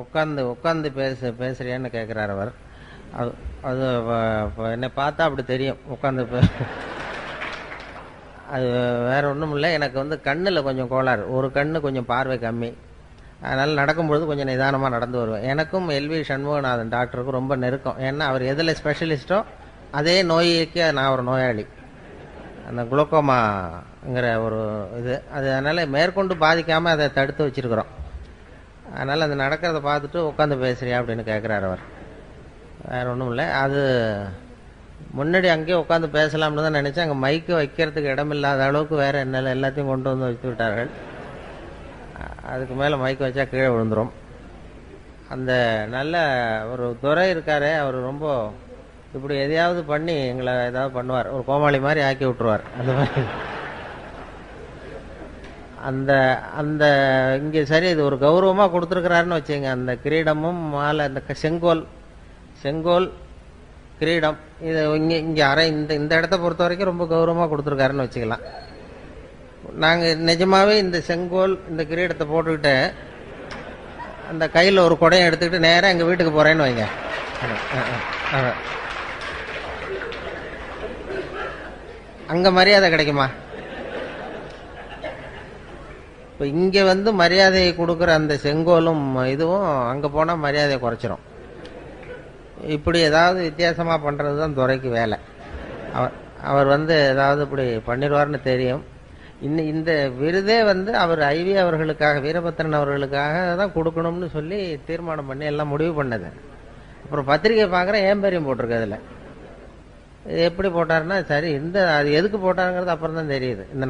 உட்காந்து உட்காந்து பேசுறியான்னு கேட்குறாரு அவர். அது அது என்னை பார்த்தா அப்படி தெரியும் உட்காந்து அது வேற ஒன்றும் இல்லை. எனக்கு வந்து கண்ணில் கொஞ்சம் கோளாறு, ஒரு கண்ணு கொஞ்சம் பார்வை கம்மி. அதனால் நடக்கும்பொழுது கொஞ்சம் நிதானமாக நடந்து வருவேன். எனக்கும் எல்வி சண்முகநாதன் டாக்டருக்கும் ரொம்ப நெருக்கம். ஏன்னா அவர் எதில் ஸ்பெஷலிஸ்ட்டோ அதே நோய்க்கு நான் ஒரு நோயாளி. அந்த குளோக்கோமாங்கிற ஒரு இது அது, அதனால் மேற்கொண்டு பாதிக்காமல் அதை தடுத்து வச்சுருக்குறோம். அதனால் அது நடக்கிறத பார்த்துட்டு உட்காந்து பேசுறியா அப்படின்னு கேட்குறாரு அவர். வேறு ஒன்றும் இல்லை. அது முன்னாடி அங்கேயே உட்காந்து பேசலாம்னு தான் நினச்சேன். அங்கே மைக்கு வைக்கிறதுக்கு இடமில்லாத அளவுக்கு வேறு என்ன எல்லாத்தையும் கொண்டு வந்து வச்சு விட்டார்கள். அதுக்கு மேலே மைக்கு வச்சா கீழே விழுந்துடும். அந்த நல்ல ஒரு துரை இருக்காரே, அவர் ரொம்ப இப்படி எதையாவது பண்ணி எங்களை ஏதாவது பண்ணுவார், ஒரு கோமாளி மாதிரி ஆக்கி விட்டுருவார். அந்த மாதிரி அந்த அந்த இங்கே சரி இது ஒரு கௌரவமாக கொடுத்துருக்குறாருன்னு வச்சுங்க. அந்த கிரீடமும் மாலை, அந்த செங்கோல் கிரீடம், இது இங்கே அரை இந்த இடத்த பொறுத்த வரைக்கும் ரொம்ப கௌரவமாக கொடுத்துருக்காருன்னு வச்சுக்கலாம். நாங்கள் நிஜமாவே இந்த செங்கோல் இந்த கிரீடத்தை போட்டுக்கிட்டு அந்த கையில் ஒரு குடையை எடுத்துக்கிட்டு நேராக எங்கள் வீட்டுக்கு போகிறேன்னு வைங்க. அங்கே மரியாதை கிடைக்குமா? இப்போ இங்கே வந்து மரியாதையை கொடுக்குற அந்த செங்கோலும் இதுவும் அங்கே போனால் மரியாதையை குறைச்சிரும். இப்படி ஏதாவது வித்தியாசமாக பண்ணுறது தான் துரைக்கு வேலை. அவர் வந்து ஏதாவது இப்படி பண்ணிடுவார்னு தெரியும். இந்த விருதே வந்து அவர் ஐவி அவர்களுக்காக, வீரபத்திரன் அவர்களுக்காக தான் கொடுக்கணும்னு சொல்லி தீர்மானம் பண்ணி எல்லாம் முடிவு பண்ணது. அப்புறம் பத்திரிகை பார்க்குறேன் ஏம்பேரியம் போட்டிருக்கு. அதில் எப்படி போட்டாருன்னா சரி, அது எதுக்கு போட்டாருங்கிறது அப்புறம் தான் தெரியுது. இந்த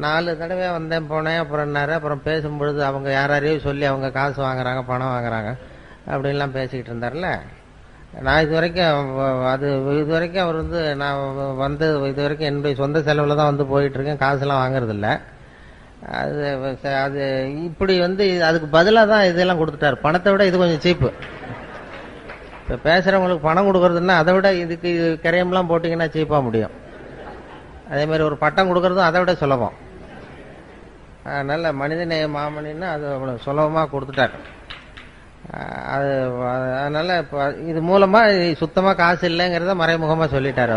நாலு தடவை வந்தேன் போனேன் அப்புறம் என்னாரு, அப்புறம் பேசும்பொழுது அவங்க யாரையும் சொல்லி அவங்க காசு வாங்குறாங்க, பணம் வாங்குறாங்க அப்படின்லாம் பேசிக்கிட்டு இருந்தார்ல. நான் இது வரைக்கும் அவர் வந்து நான் வந்து இது வரைக்கும் என்னுடைய சொந்த செலவில் தான் வந்து போயிட்டுருக்கேன், காசுலாம் வாங்குறதில்ல. அது இப்படி வந்து அதுக்கு பதிலாக தான் இதெல்லாம் கொடுத்துட்டார். பணத்தை விட இது கொஞ்சம் சீப்பு. இப்போ பேசுகிறவங்களுக்கு பணம் கொடுக்குறதுன்னா அதை விட இதுக்கு கரையம்லாம் போட்டிங்கன்னா சீப்பாக முடியும். அதேமாதிரி ஒரு பட்டம் கொடுக்குறதும் அதை விட சுலபம். அதனால் மனிதநேய மாமணின்னா அது அவ்வளோ சுலபமாக கொடுத்துட்டார். அதனால் இப்போ இது மூலமாக சுத்தமாக காசு இல்லைங்கிறத மறைமுகமாக சொல்லிட்டார்.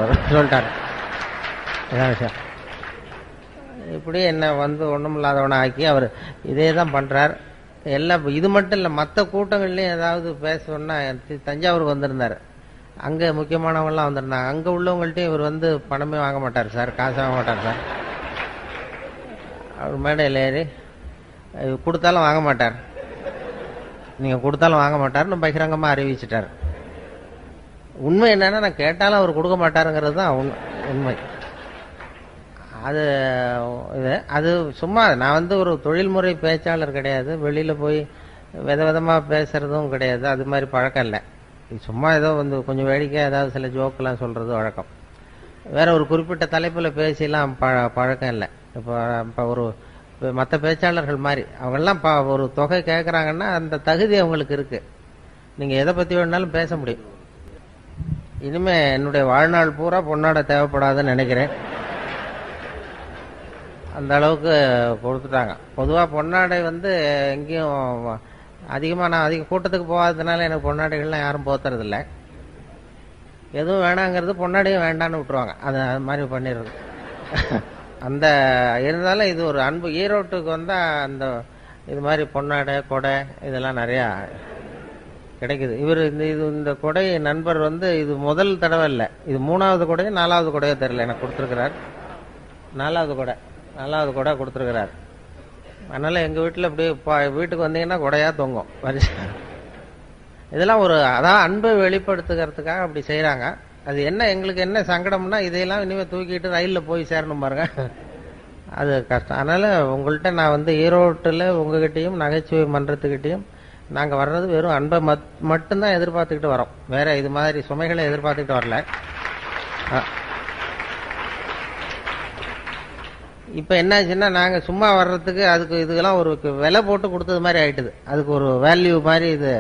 இதான் விஷயம். இப்படி என்ன வந்து ஒன்றும் இல்லாதவனை ஆக்கி அவர் இதே தான் பண்ணுறார். எல்லாம் இது மட்டும் இல்லை, மற்ற கூட்டங்கள்லையும் ஏதாவது பேசணுன்னா தஞ்சாவூருக்கு வந்திருந்தார். அங்கே முக்கியமானவங்களாம் வந்திருந்தாங்க. அங்கே உள்ளவங்கள்ட்டையும் இவர் வந்து பணமே வாங்க மாட்டார் சார், காசு வாங்க மாட்டார் சார். அவர் மேடையில் ஏறி கொடுத்தாலும் வாங்க மாட்டார், நீங்கள் கொடுத்தாலும் வாங்க மாட்டார்னு பகிரங்கமாக அறிவிச்சிட்டார். உண்மை என்னன்னா, நான் கேட்டாலும் அவர் கொடுக்க மாட்டாருங்கிறது தான் உண்மை. அது சும்மா நான் வந்து ஒரு தொழில்முறை பேச்சாளர் கிடையாது, வெளியில் போய் விதமாக பேசுறதும் கிடையாது, அது மாதிரி பழக்கம் இல்லை. சும்மா ஏதோ வந்து கொஞ்சம் வேடிக்கையாக ஏதாவது சில ஜோக்கெல்லாம் சொல்கிறது வழக்கம். வேற ஒரு குறிப்பிட்ட தலைப்பில் பேசிலாம் பழக்கம் இல்லை. இப்போ ஒரு மற்ற பேச்சாளர்கள் மாதிரி அவங்கெல்லாம் ஒரு தொகை கேட்குறாங்கன்னா அந்த தகுதி அவங்களுக்கு இருக்குது. நீங்கள் எதை பற்றி வேணாலும் பேச முடியும். இனிமேல் என்னுடைய வாழ்நாள் பூரா பொன்னாடை தேவைப்படாதுன்னு நினைக்கிறேன். அந்த அளவுக்கு கொடுத்துட்டாங்க. பொதுவாக பொன்னாடை வந்து எங்கேயும் அதிகமாக நான் அதிக கூட்டத்துக்கு போகாததுனால எனக்கு பொன்னாடைகள்லாம் யாரும் போத்துறதில்ல. எதுவும் வேணாங்கிறது பொன்னாடையும் வேண்டான்னு விட்டுருவாங்க. அது மாதிரி பண்ணிடுறது. அந்த இருந்தாலும் இது ஒரு அன்பு. ஈரோட்டுக்கு வந்தால் அந்த இது மாதிரி பொன்னாடை கொடை இதெல்லாம் நிறையா கிடைக்குது. இந்த கொடை நண்பர் வந்து இது முதல் தடவை இல்லை, இது 3வது கொடையோ 4வது கொடையோ தெரியல, எனக்கு கொடுத்துருக்கிறார். 4வது கொடை கொடுத்துருக்கிறார். அதனால் எங்கள் வீட்டில் இப்படி வீட்டுக்கு வந்தீங்கன்னா கொடையாக தொங்கும் வரிசை. இதெல்லாம் அதான் அன்பை வெளிப்படுத்துகிறதுக்காக அப்படி செய்கிறாங்க. அது எங்களுக்கு என்ன சங்கடம்னா, இதையெல்லாம் இனிமேல் தூக்கிட்டு ரயிலில் போய் சேரணும் பாருங்க, அது கஷ்டம். அதனால் உங்கள்கிட்ட நான் வந்து ஈரோட்டில் உங்ககிட்டையும் நகைச்சுவை மன்றத்துக்கிட்டையும் நாங்கள் வர்றது வெறும் அன்பை மட்டும்தான் எதிர்பார்த்துக்கிட்டு வரோம். வேற இது மாதிரி சுமைகளை எதிர்பார்த்துக்கிட்டு வரல. இப்போ என்னாச்சுன்னா, நாங்கள் சும்மா வர்றதுக்கு அதுக்கு இதுக்கெல்லாம் ஒரு விலை போட்டு கொடுத்தது மாதிரி ஆயிட்டுது. அதுக்கு ஒரு வேல்யூ மாதிரி இது.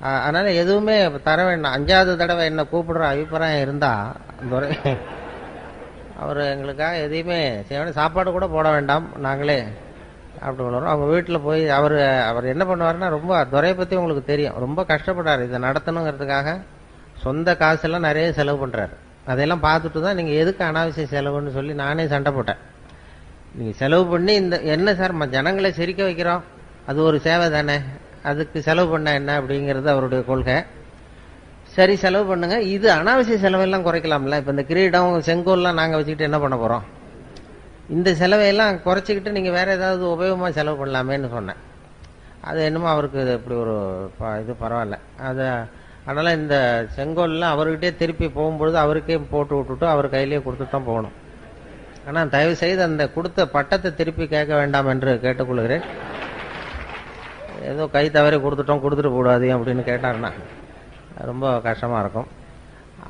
அதனால எதுவுமே தர வேண்டாம். 5வது தடவை என்ன கூப்பிடுற அபிப்பிராயம் இருந்தா அவர் எங்களுக்காக எதையுமே செய்ய வேண்டாம். சாப்பாடு கூட போட வேண்டாம், நாங்களே அப்படி வளரும். அவங்க வீட்டில் போய் அவர் அவர் என்ன பண்ணுவாருன்னா, ரொம்ப துறையை பற்றி உங்களுக்கு தெரியும், ரொம்ப கஷ்டப்படுறாரு இதை நடத்தணுங்கிறதுக்காக. சொந்த காசெல்லாம் நிறைய செலவு பண்ணுறாரு. அதையெல்லாம் பார்த்துட்டு தான் நீங்கள் எதுக்கு அனாவசிய செலவுன்னு சொல்லி நானே சண்டை போட்டேன். நீங்கள் செலவு பண்ணி இந்த என்ன சார் ஜனங்களை சிரிக்க வைக்கிறோம், அது ஒரு சேவை தானே, அதுக்கு செலவு பண்ண என்ன அப்படிங்கிறது அவருடைய கொள்கை. சரி செலவு பண்ணுங்க, இது அனாவசிய செலவெல்லாம் குறைக்கலாம்ல. இப்போ இந்த கிரீடம் செங்கோல்லாம் நாங்கள் வச்சுக்கிட்டு என்ன பண்ண போகிறோம், இந்த செலவையெல்லாம் குறைச்சிக்கிட்டு நீங்கள் வேறு ஏதாவது உபயோகமாக செலவு பண்ணலாமேன்னு சொன்னேன். அது என்னமோ அவருக்கு இப்படி ஒரு இது பரவாயில்ல. அதை அதனால் இந்த செங்கோல்லாம் அவர்கிட்டே திருப்பி போகும்பொழுது அவருக்கே போட்டு விட்டுட்டு அவர் கையிலேயே கொடுத்துட்டு தான் போகணும். ஆனால் தயவு செய்து அந்த கொடுத்த பட்டத்தை திருப்பி கேட்க வேண்டாம் என்று கேட்டுக்கொள்கிறேன். ஏதோ கை தவறி கொடுத்துட்டு போடாது அப்படின்னு கேட்டாருன்னா ரொம்ப கஷ்டமாக இருக்கும்.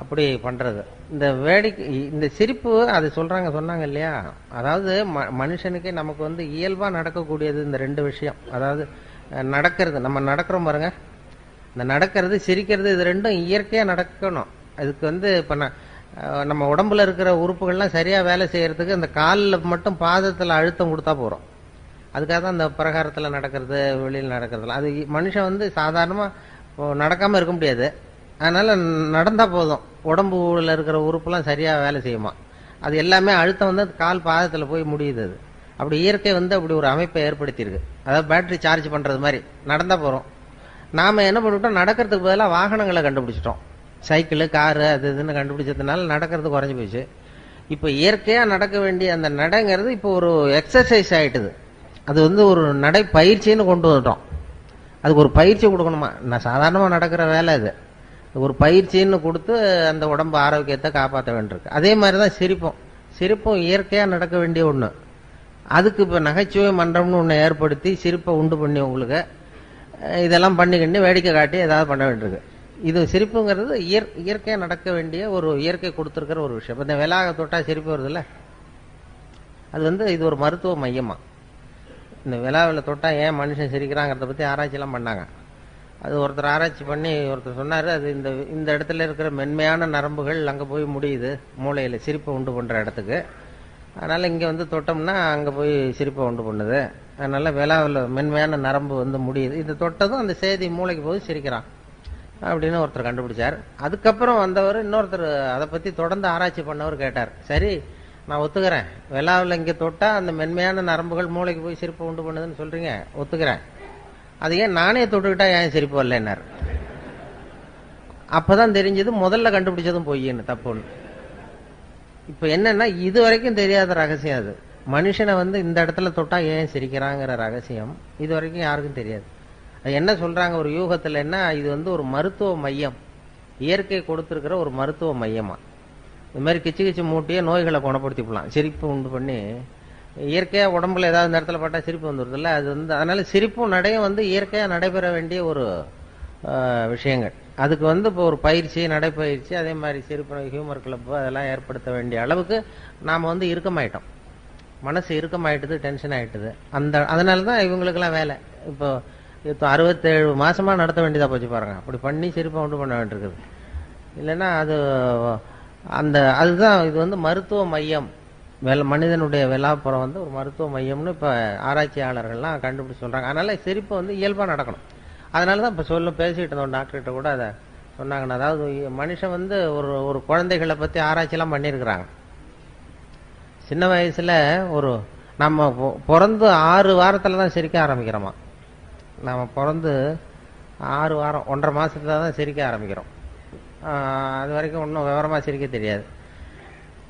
அப்படி பண்ணுறது இந்த வேடிக்கை, இந்த சிரிப்பு அது சொன்னாங்க இல்லையா, அதாவது மனுஷனுக்கே நமக்கு வந்து இயல்பாக நடக்கக்கூடியது இந்த ரெண்டு விஷயம். அதாவது நடக்கிறது, நம்ம நடக்கிறோம் பாருங்க, இந்த நடக்கிறது சிரிக்கிறது, இது ரெண்டும் இயற்கையாக நடக்கணும். அதுக்கு வந்து இப்போ நம்ம உடம்புல இருக்கிற உறுப்புகள்லாம் சரியாக வேலை செய்யறதுக்கு அந்த காலில் மட்டும் பாதத்தில் அழுத்தம் கொடுத்தா போகிறோம். அதுக்காக தான் இந்த பிரகாரத்தில் நடக்கிறது, வெளியில் நடக்கிறதுலாம். அது மனுஷன் வந்து சாதாரணமாக நடக்காமல் இருக்க முடியாது. அதனால் நடந்தால் போதும், உடம்புல இருக்கிற உறுப்புலாம் சரியாக வேலை செய்யுமா. அது எல்லாமே அழுத்தம் வந்து கால் பாதத்தில் போய் முடியுது. அது அப்படி இயற்கை வந்து அப்படி ஒரு அமைப்பை ஏற்படுத்தியிருக்கு. அதாவது பேட்டரி சார்ஜ் பண்ணுறது மாதிரி நடந்தால் போகிறோம். நாம் என்ன பண்ணிவிட்டோம், நடக்கிறதுக்கு பதிலாக வாகனங்களை கண்டுபிடிச்சிட்டோம். சைக்கிளு, காரு, அது இதுன்னு கண்டுபிடிச்சதுனால நடக்கிறது குறைஞ்சி போச்சு. இப்போ இயற்கையாக நடக்க வேண்டிய அந்த நடைங்கிறது இப்போ ஒரு எக்ஸசைஸ் ஆகிட்டுது. அது வந்து ஒரு நடை பயிற்சின்னு கொண்டு வந்துட்டோம். அதுக்கு ஒரு பயிற்சி கொடுக்கணுமா, நான் சாதாரணமாக நடக்கிற வேலை இது, ஒரு பயிற்சின்னு கொடுத்து அந்த உடம்பு ஆரோக்கியத்தை காப்பாற்ற வேண்டியிருக்கு. அதே மாதிரி தான் சிரிப்பும் இயற்கையாக நடக்க வேண்டிய ஒன்று. அதுக்கு இப்போ நகைச்சுவை மன்றம்னு ஒன்று ஏற்படுத்தி சிரிப்பை உண்டு பண்ணி உங்களுக்கு இதெல்லாம் பண்ணிக்கிட்டு வேடிக்கை காட்டி ஏதாவது பண்ண வேண்டியிருக்கு. இது சிரிப்புங்கிறது இயற்கையாக நடக்க வேண்டிய ஒரு இயற்கை கொடுத்துருக்கிற ஒரு விஷயம். இப்போ இந்த விலாக தொட்டால் சிரிப்பு வருதுல்ல, அது வந்து இது ஒரு மருத்துவ மையமா. இந்த விலாவில் தொட்டால் ஏன் மனுஷன் சிரிக்கிறாங்கிறத பற்றி ஆராய்ச்சிலாம் பண்ணாங்க. அது ஒருத்தர் ஆராய்ச்சி பண்ணி ஒருத்தர் சொன்னார், அது இந்த இடத்துல இருக்கிற மென்மையான நரம்புகள் அங்கே போய் முடியுது, மூளையில் சிரிப்பை உண்டு பண்ணுற இடத்துக்கு. அதனால் இங்கே வந்து தொட்டோம்னா அங்கே போய் சிரிப்பை உண்டு பண்ணுது. அதனால் விலாவில் மென்மையான நரம்பு வந்து முடியுது, இது தொட்டதும் அந்த செய்தி மூளைக்கு போய் சிரிக்கிறான் அப்படின்னு ஒருத்தர் கண்டுபிடிச்சார். அதுக்கப்புறம் வந்தவர் இன்னொருத்தர் அதை பற்றி தொடர்ந்து ஆராய்ச்சி பண்ணவர் கேட்டார், சரி நான் ஒத்துக்கிறேன், விலாவில் இங்கே தொட்டால் அந்த மென்மையான நரம்புகள் மூளைக்கு போய் சிரிப்பை உண்டு பண்ணுதுன்னு சொல்கிறீங்க, ஒத்துக்கிறேன், அது ஏன் நானே தொட்டுக்கிட்டா ஏன் சிரிப்பு வரலன்னார். அப்போதான் தெரிஞ்சது முதல்ல கண்டுபிடிச்சதும் பொய்ன்னு, தப்புன்னு. இப்போ என்னன்னா இது வரைக்கும் தெரியாத ரகசியம். அது மனுஷனை வந்து இந்த இடத்துல தொட்டா ஏன் சிரிக்கிறாங்கிற ரகசியம் இது வரைக்கும் யாருக்கும் தெரியாது. அது என்ன சொல்றாங்க ஒரு யூகத்தில், என்ன இது வந்து ஒரு மருத்துவ மையம், இயற்கை கொடுத்துருக்கிற ஒரு மருத்துவ மையமா. இது மாதிரி கிச்சு மூட்டியே நோய்களை குணப்படுத்திக்கலாம் சிரிப்பு உண்டு பண்ணி. இயற்கையாக உடம்புல ஏதாவது இந்த இடத்துல பட்டா சிரிப்பு வந்துடுதுல்ல, அது வந்து அதனால சிரிப்பும் நடையும் வந்து இயற்கையாக நடைபெற வேண்டிய ஒரு விஷயங்கள். அதுக்கு வந்து இப்போ ஒரு பயிற்சி, நடைப்பயிற்சி, அதே மாதிரி சிரிப்பு ஹியூமர் கிளப்பு அதெல்லாம் ஏற்படுத்த வேண்டிய அளவுக்கு நாம் வந்து இறுக்கமாயிட்டோம். மனசு இறுக்கமாயிட்டுது, டென்ஷன் ஆகிட்டுது. அதனால தான் இவங்களுக்கெல்லாம் வேலை. இப்போ 67 மாசமா நடத்த வேண்டியதாக போச்சு பாருங்க. அப்படி பண்ணி சிரிப்பை உண்டு பண்ண வேண்டியிருக்குது. இல்லைன்னா அதுதான் இது வந்து மருத்துவ மையம். மனிதனுடைய விலாப்புறம் வந்து ஒரு மருத்துவ மையம்னு இப்போ ஆராய்ச்சியாளர்கள்லாம் கண்டுபிடிச்சு சொல்கிறாங்க. அதனால சிரிப்பு வந்து இயல்பாக நடக்கணும். அதனால தான் இப்போ பேசிகிட்டு இருந்தோம் டாக்டர்கிட்ட கூட அதை சொன்னாங்கன்னு. அதாவது மனுஷன் வந்து ஒரு குழந்தைகளை பற்றி ஆராய்ச்சிலாம் பண்ணியிருக்கிறாங்க. சின்ன வயசில் நம்ம பிறந்து 6 வாரத்தில் தான் சிரிக்க ஆரம்பிக்கிறோமா. நம்ம பிறந்து 6 வாரம் 1.5 மாதத்துல தான் சிரிக்க ஆரம்பிக்கிறோம். அது வரைக்கும் ஒன்றும் விவரமாக சிரிக்க தெரியாது.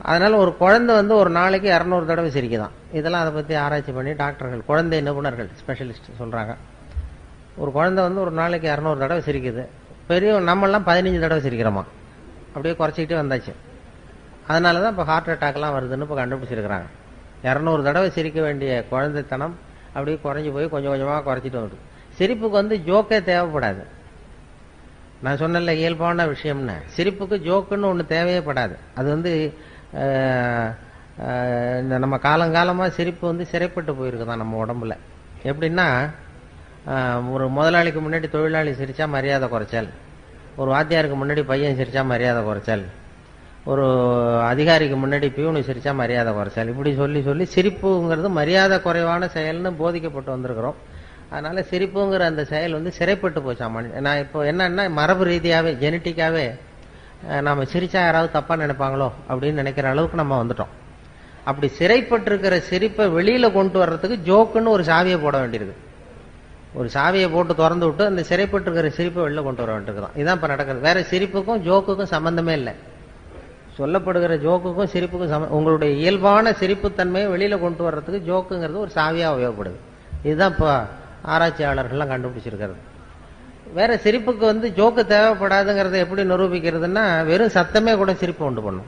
அதனால் ஒரு குழந்தை வந்து ஒரு நாளைக்கு 200 தடவை சிரிக்குதான். இதெல்லாம் அதை பற்றி ஆராய்ச்சி பண்ணி டாக்டர்கள், குழந்தை நிபுணர்கள், ஸ்பெஷலிஸ்ட் சொல்கிறாங்க. ஒரு குழந்தை வந்து ஒரு நாளைக்கு 200 தடவை சிரிக்குது. நம்மெல்லாம் 15 தடவை சிரிக்கிறோமா. அப்படியே குறைச்சிக்கிட்டே வந்தாச்சு. அதனால தான் இப்போ ஹார்ட் அட்டாக்லாம் வருதுன்னு இப்போ கண்டுபிடிச்சிருக்கிறாங்க. 200 தடவை சிரிக்க வேண்டிய குழந்தைத்தனம் அப்படியே குறைஞ்சி போய் கொஞ்சம் கொஞ்சமாக குறைச்சிட்டு வருது. சிரிப்புக்கு வந்து ஜோக்கே தேவைப்படாது. நான் சொன்னல இயல்பான விஷயம்னு, சிரிப்புக்கு ஜோக்குன்னு ஒன்று தேவையே படாது. அது வந்து இந்த நம்ம காலங்காலமாக சிரிப்பு வந்து சிறைப்பட்டு போயிருக்குதான் நம்ம உடம்புல. எப்படின்னா, ஒரு முதலாளிக்கு முன்னாடி தொழிலாளி சிரித்தா மரியாதை குறைச்சல், ஒரு வாத்தியாருக்கு முன்னாடி பையன் சிரித்தா மரியாதை குறைச்சல், ஒரு அதிகாரிக்கு முன்னாடி பியூனு சிரிச்சா மரியாதை குறைச்சல், இப்படி சொல்லி சொல்லி சிரிப்புங்கிறது மரியாதை குறைவான செயல்னு போதிக்கப்பட்டு வந்திருக்கிறோம். அதனால சிரிப்புங்கிற அந்த செயல் வந்து சிறைப்பட்டு போச்சாமா. நான் இப்போ என்னன்னா மரபு ரீதியாவே ஜெனட்டிக்காவே நாம சிரிச்சா யாராவது தப்பா நினைப்பாங்களோ அப்படின்னு நினைக்கிற அளவுக்கு நம்ம வந்துட்டோம். அப்படி சிறைப்பட்டு இருக்கிற சிரிப்பை வெளியில கொண்டு வர்றதுக்கு ஜோக்குன்னு ஒரு சாவியை போட வேண்டியிருக்கு. ஒரு சாவியை போட்டு திறந்து விட்டு அந்த சிறைப்பட்டு இருக்கிற சிரிப்பை வெளில கொண்டு வர வேண்டியிருக்குதான். இதான் இப்ப நடக்குது. வேற சிரிப்புக்கும் ஜோக்குக்கும் சம்பந்தமே இல்லை. சொல்லப்படுகிற ஜோக்குக்கும் சிரிப்புக்கும் உங்களுடைய இயல்பான சிரிப்புத்தன்மையை வெளியில கொண்டு வர்றதுக்கு ஜோக்குங்கிறது ஒரு சாவியா உபயோகப்படுது. இதுதான் இப்போ ஆராய்ச்சியாளர்கள்லாம் கண்டுபிடிச்சிருக்கிறது. வேற சிரிப்புக்கு வந்து ஜோக்கு தேவைப்படாதுங்கிறத எப்படி நிரூபிக்கிறதுன்னா, வெறும் சத்தமே கூட சிரிப்பு உண்டு பண்ணும்.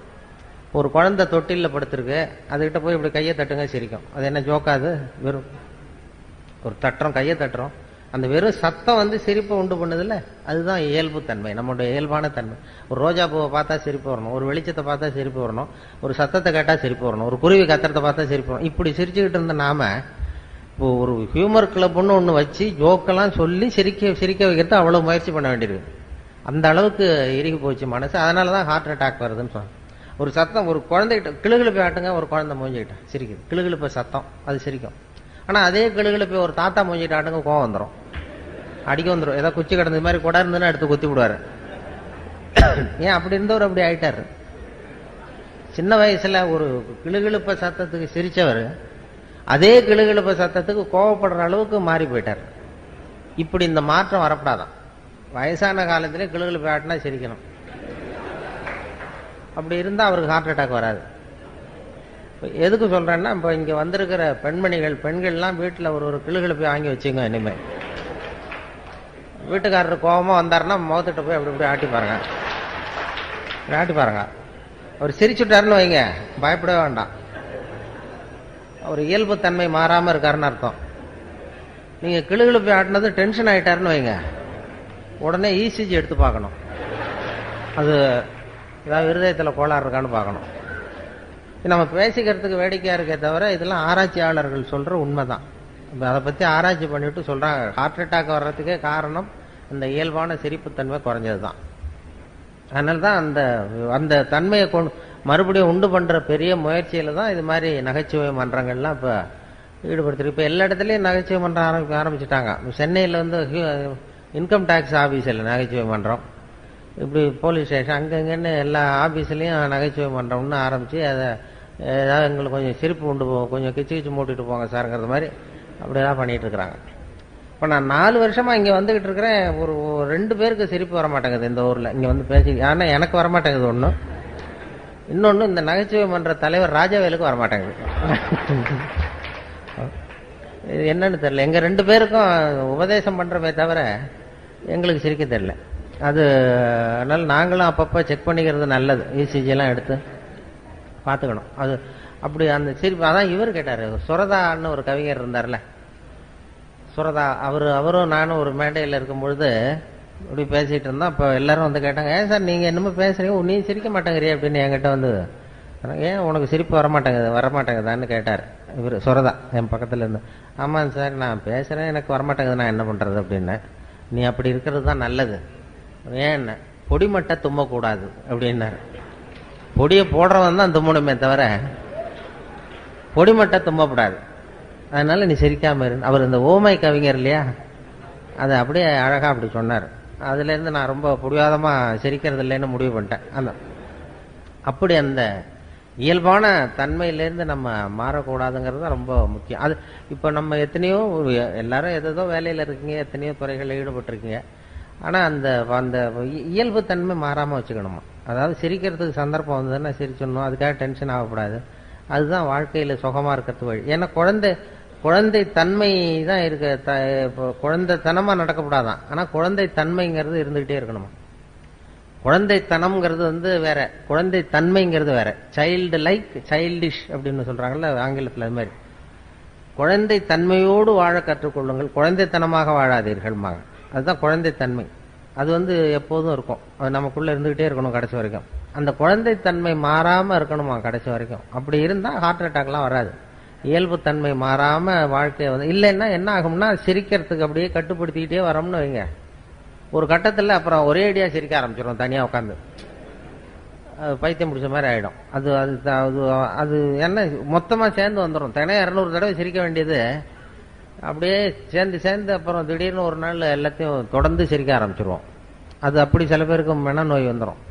ஒரு குழந்தை தொட்டில படுத்திருக்கு, அதுகிட்ட போய் இப்படி கையை தட்டுங்க சிரிக்கும். அது என்ன ஜோக்காது? வெறும் ஒரு தட்டுறோம், கையை தட்டுறோம், அந்த வெறும் சத்தம் வந்து சிரிப்பை உண்டு பண்ணுதில்ல, அதுதான் இயல்பு தன்மை, நம்மளுடைய இயல்பான தன்மை. ஒரு ரோஜா பூவை பார்த்தா சிரிப்பு வரணும், ஒரு வெளிச்சத்தை பார்த்தா சிரிப்பு வரணும், ஒரு சத்தத்தை கேட்டா சிரிப்பு வரணும், ஒரு குருவி கத்துறதை பார்த்தா சிரிப்பு வரணும். இப்படி சிரிச்சுக்கிட்டு இருந்த நாம இப்போ ஒரு ஹியூமர் கிளப்னு ஒன்று வச்சு ஜோக்கெல்லாம் சொல்லி சிரிக்க வைக்கிறது அவ்வளவு முயற்சி பண்ண வேண்டியிருக்கு. அந்த அளவுக்கு இறுகி போச்சு மனசு. அதனாலதான் ஹார்ட் அட்டாக் வருதுன்னு சொன்னேன். ஒரு சத்தம், ஒரு குழந்தைகிட்ட கிளுகிழப்பை ஆட்டுங்க, ஒரு குழந்தை மூஞ்சிக்கிட்ட சிரிக்குது, கிளுகிழப்பை சத்தம் அது சிரிக்கும். ஆனா அதே கிளுகிழப்பை ஒரு தாத்தா மூஞ்சிக்கிட்ட ஆட்டுங்க, கோவம் வந்துடும், அடிக்க வந்துடும். ஏதாவது குச்சி கிடந்த மாதிரி கூட இருந்துன்னா எடுத்து குத்தி விடுவாரு. ஏன் அப்படி இருந்தவர் அப்படி ஆயிட்டாரு. சின்ன வயசுல ஒரு கிளுகிழப்ப சத்தத்துக்கு சிரிச்சவர் அதே கிளுகிழப்ப சத்தத்துக்கு கோவப்படுற அளவுக்கு மாறி போயிட்டார். இப்படி இந்த மாற்றம் வரப்படாதான். வயசான காலத்திலே கிளுகிழப்பை ஆட்டினா சிரிக்கணும். அப்படி இருந்தா அவருக்கு ஹார்ட் அட்டாக் வராது. எதுக்கு சொல்றேன்னா, இப்ப இங்க வந்திருக்கிற பெண்கள்லாம் வீட்டுல ஒரு கிளுகிழப்பை வாங்கி வச்சுங்க. இனிமே வீட்டுக்காரர் கோபமா வந்தாருன்னா முகத்திட்ட போய் அப்படி இப்படி ஆட்டி பாருங்க. அவர் சிரிச்சுட்டாருன்னு வைங்க, பயப்படவே வேண்டாம். அவர் இயல்பு தன்மை மாறாம இருக்காருன்னு அர்த்தம். நீங்க கிளுகிழப்பை ஆட்டினது டென்ஷன் ஆயிட்டாருன்னு வைங்க, உடனே இசிஜி எடுத்து பார்க்கணும். அது ஏதாவது இருதயத்தில் கோளாறு இருக்கான்னு பார்க்கணும். நம்ம பேசிக்கிறதுக்கு வேடிக்கையா இருக்கே தவிர இதெல்லாம் ஆராய்ச்சியாளர்கள் சொல்ற உண்மைதான். அதை பத்தி ஆராய்ச்சி பண்ணிட்டு சொல்றாங்க, ஹார்ட் அட்டாக் வர்றதுக்கே காரணம் அந்த இயல்பான சிரிப்புத்தன்மை குறைஞ்சதுதான். அதனாலதான் அந்த தன்மையை மறுபடியும் உண்டு பண்ற பெரிய முயற்சியில தான் இது மாதிரி நகைச்சுவை மன்றங்கள்லாம் இப்ப ஈடுபடுத்திருக்கு. இப்ப எல்லா இடத்துலயும் நகைச்சுவை மன்றம் ஆரம்பிச்சுட்டாங்க. சென்னையில வந்து இன்கம் டாக்ஸ் ஆபீஸ்ல நகைச்சுவை மன்றம், இப்படி போலீஸ் ஸ்டேஷன், அங்கங்கன்னு எல்லா ஆபீஸ்லயும் நகைச்சுவை மன்றம்னு ஆரம்பிச்சு அதை ஏதாவது எங்களுக்கு கொஞ்சம் சிரிப்பு உண்டு போகும், கொஞ்சம் கிச்சு மூட்டிட்டு போங்க சார்ங்கிறது மாதிரி அப்படியேதான் பண்ணிட்டு இருக்கிறாங்க. இப்ப நான் 4 வருஷமா இங்க வந்துகிட்டு இருக்கிறேன். ஒரு 2 பேருக்கு சிரிப்பு வர மாட்டேங்குது இந்த ஊர்ல. இங்க வந்து பேசி, ஆனா எனக்கு வரமாட்டேங்குது ஒண்ணு. இன்னொன்னு, இந்த நகைச்சுவை மன்ற தலைவர் ராஜவேலுக்கு வரமாட்டேங்குது. இது என்னன்னு தெரியல. எங்க 2 பேருக்கும் உபதேசம் பண்றமே தவிர எங்களுக்கு சிரிக்க தெரியல. அது அதனால நாங்களும் அப்பப்ப செக் பண்ணிக்கிறது நல்லது. இசிஜி எல்லாம் எடுத்து பாத்துக்கணும். அது அப்படி அந்த சிரிப்பு. அதான் இவர் கேட்டாரு, சுரதான்னு ஒரு கவிஞர் இருந்தார்ல, சுரதா, அவரும் நானும் ஒரு மேடையில் இருக்கும் பொழுது இப்படி பேசிட்டு இருந்தோம். அப்ப எல்லாரும் வந்து கேட்டாங்க, ஏன் சார் நீங்க என்னமோ பேசுறீங்க, நீ சிரிக்க மாட்டேங்கிறிய அப்படின்னு என்கிட்ட வந்து, ஏன் உனக்கு சிரிப்பு வரமாட்டேங்குதான்னு கேட்டார் இவர் சுரதா என் பக்கத்துல இருந்து. ஆமாங்க சார், நான் பேசுறேன், எனக்கு வரமாட்டேங்குது, நான் என்ன பண்றது அப்படின்னு. நீ அப்படி இருக்கிறது தான் நல்லது. ஏன் பொடிமட்டை தும்மக்கூடாது அப்படின்னாரு. பொடியை போடுறவன் தான் தும்மணுமே தவிர பொடிமட்டை தும்மக்கூடாது. அதனால நீ சிரிக்காம இரு. அவர் இந்த ஓமை கவிஞர் இல்லையா, அதை அப்படியே அழகா அப்படி சொன்னார். அதுல இருந்து நான் ரொம்ப புடிவாதமா சிரிக்கிறது இல்லைன்னு முடிவு பண்ணிட்டேன். அப்படி அந்த இயல்பான தன்மையிலேருந்து நம்ம மாறக்கூடாதுங்கிறது ரொம்ப முக்கியம். அது இப்ப நம்ம எத்தனையோ எல்லாரும் ஏதோ வேலையில இருக்கீங்க, எத்தனையோ துறைகளில் ஈடுபட்டிருக்கீங்க. ஆனா அந்த அந்த இயல்பு தன்மை மாறாம வச்சுக்கணுமா. அதாவது சிரிக்கிறதுக்கு சந்தர்ப்பம் வந்ததுன்னா சிரிச்சிடணும், அதுக்காக டென்ஷன் ஆகக்கூடாது. அதுதான் வாழ்க்கையில சுகமா இருக்கிறது வழி. ஏன்னா குழந்தை தன்மை தான் இருக்கு. குழந்தைத்தனமா நடக்கப்படாதான். ஆனா குழந்தை தன்மைங்கிறது இருந்துகிட்டே இருக்கணுமா. குழந்தைத்தனம்ங்கிறது வந்து வேற, குழந்தை தன்மைங்கிறது வேற. சைல்டு லைக் சைல்டிஷ் அப்படின்னு சொல்றாங்கல்ல ஆங்கிலத்தில், அது மாதிரி குழந்தை தன்மையோடு வாழ கற்றுக்கொள்ளுங்கள், குழந்தைத்தனமாக வாழாதீர்கள். அதுதான் குழந்தைத்தன்மை. அது வந்து எப்போதும் இருக்கும், அது நமக்குள்ள இருந்துகிட்டே இருக்கணும் கடைசி வரைக்கும். அந்த குழந்தைத்தன்மை மாறாம இருக்கணுமா கடைசி வரைக்கும். அப்படி இருந்தா ஹார்ட் அட்டாக்லாம் வராது. இயல்பு தன்மை மாறாம வாழ்க்கைய வந்து இல்லைன்னா என்ன ஆகும்னா, சிரிக்கிறதுக்கு அப்படியே கட்டுப்படுத்திக்கிட்டே வரோம்னு வைங்க, ஒரு கட்டத்துல அப்புறம் ஒரே அடியா சிரிக்க ஆரம்பிச்சிடும் தனியா உட்காந்து. பைத்தியம் பிடிச்ச மாதிரி ஆகிடும். அது அது அது அது என்ன மொத்தமாக சேர்ந்து வந்துடும். தினம் 200 தடவை சிரிக்க வேண்டியது அப்படியே சேர்ந்து சேர்ந்து அப்புறம் திடீர்னு ஒரு நாள் எல்லாத்தையும் தொடர்ந்து சிரிக்க ஆரம்பிச்சிருவோம். அது அப்படி சில பேருக்கு மனநோய் வந்துடும்.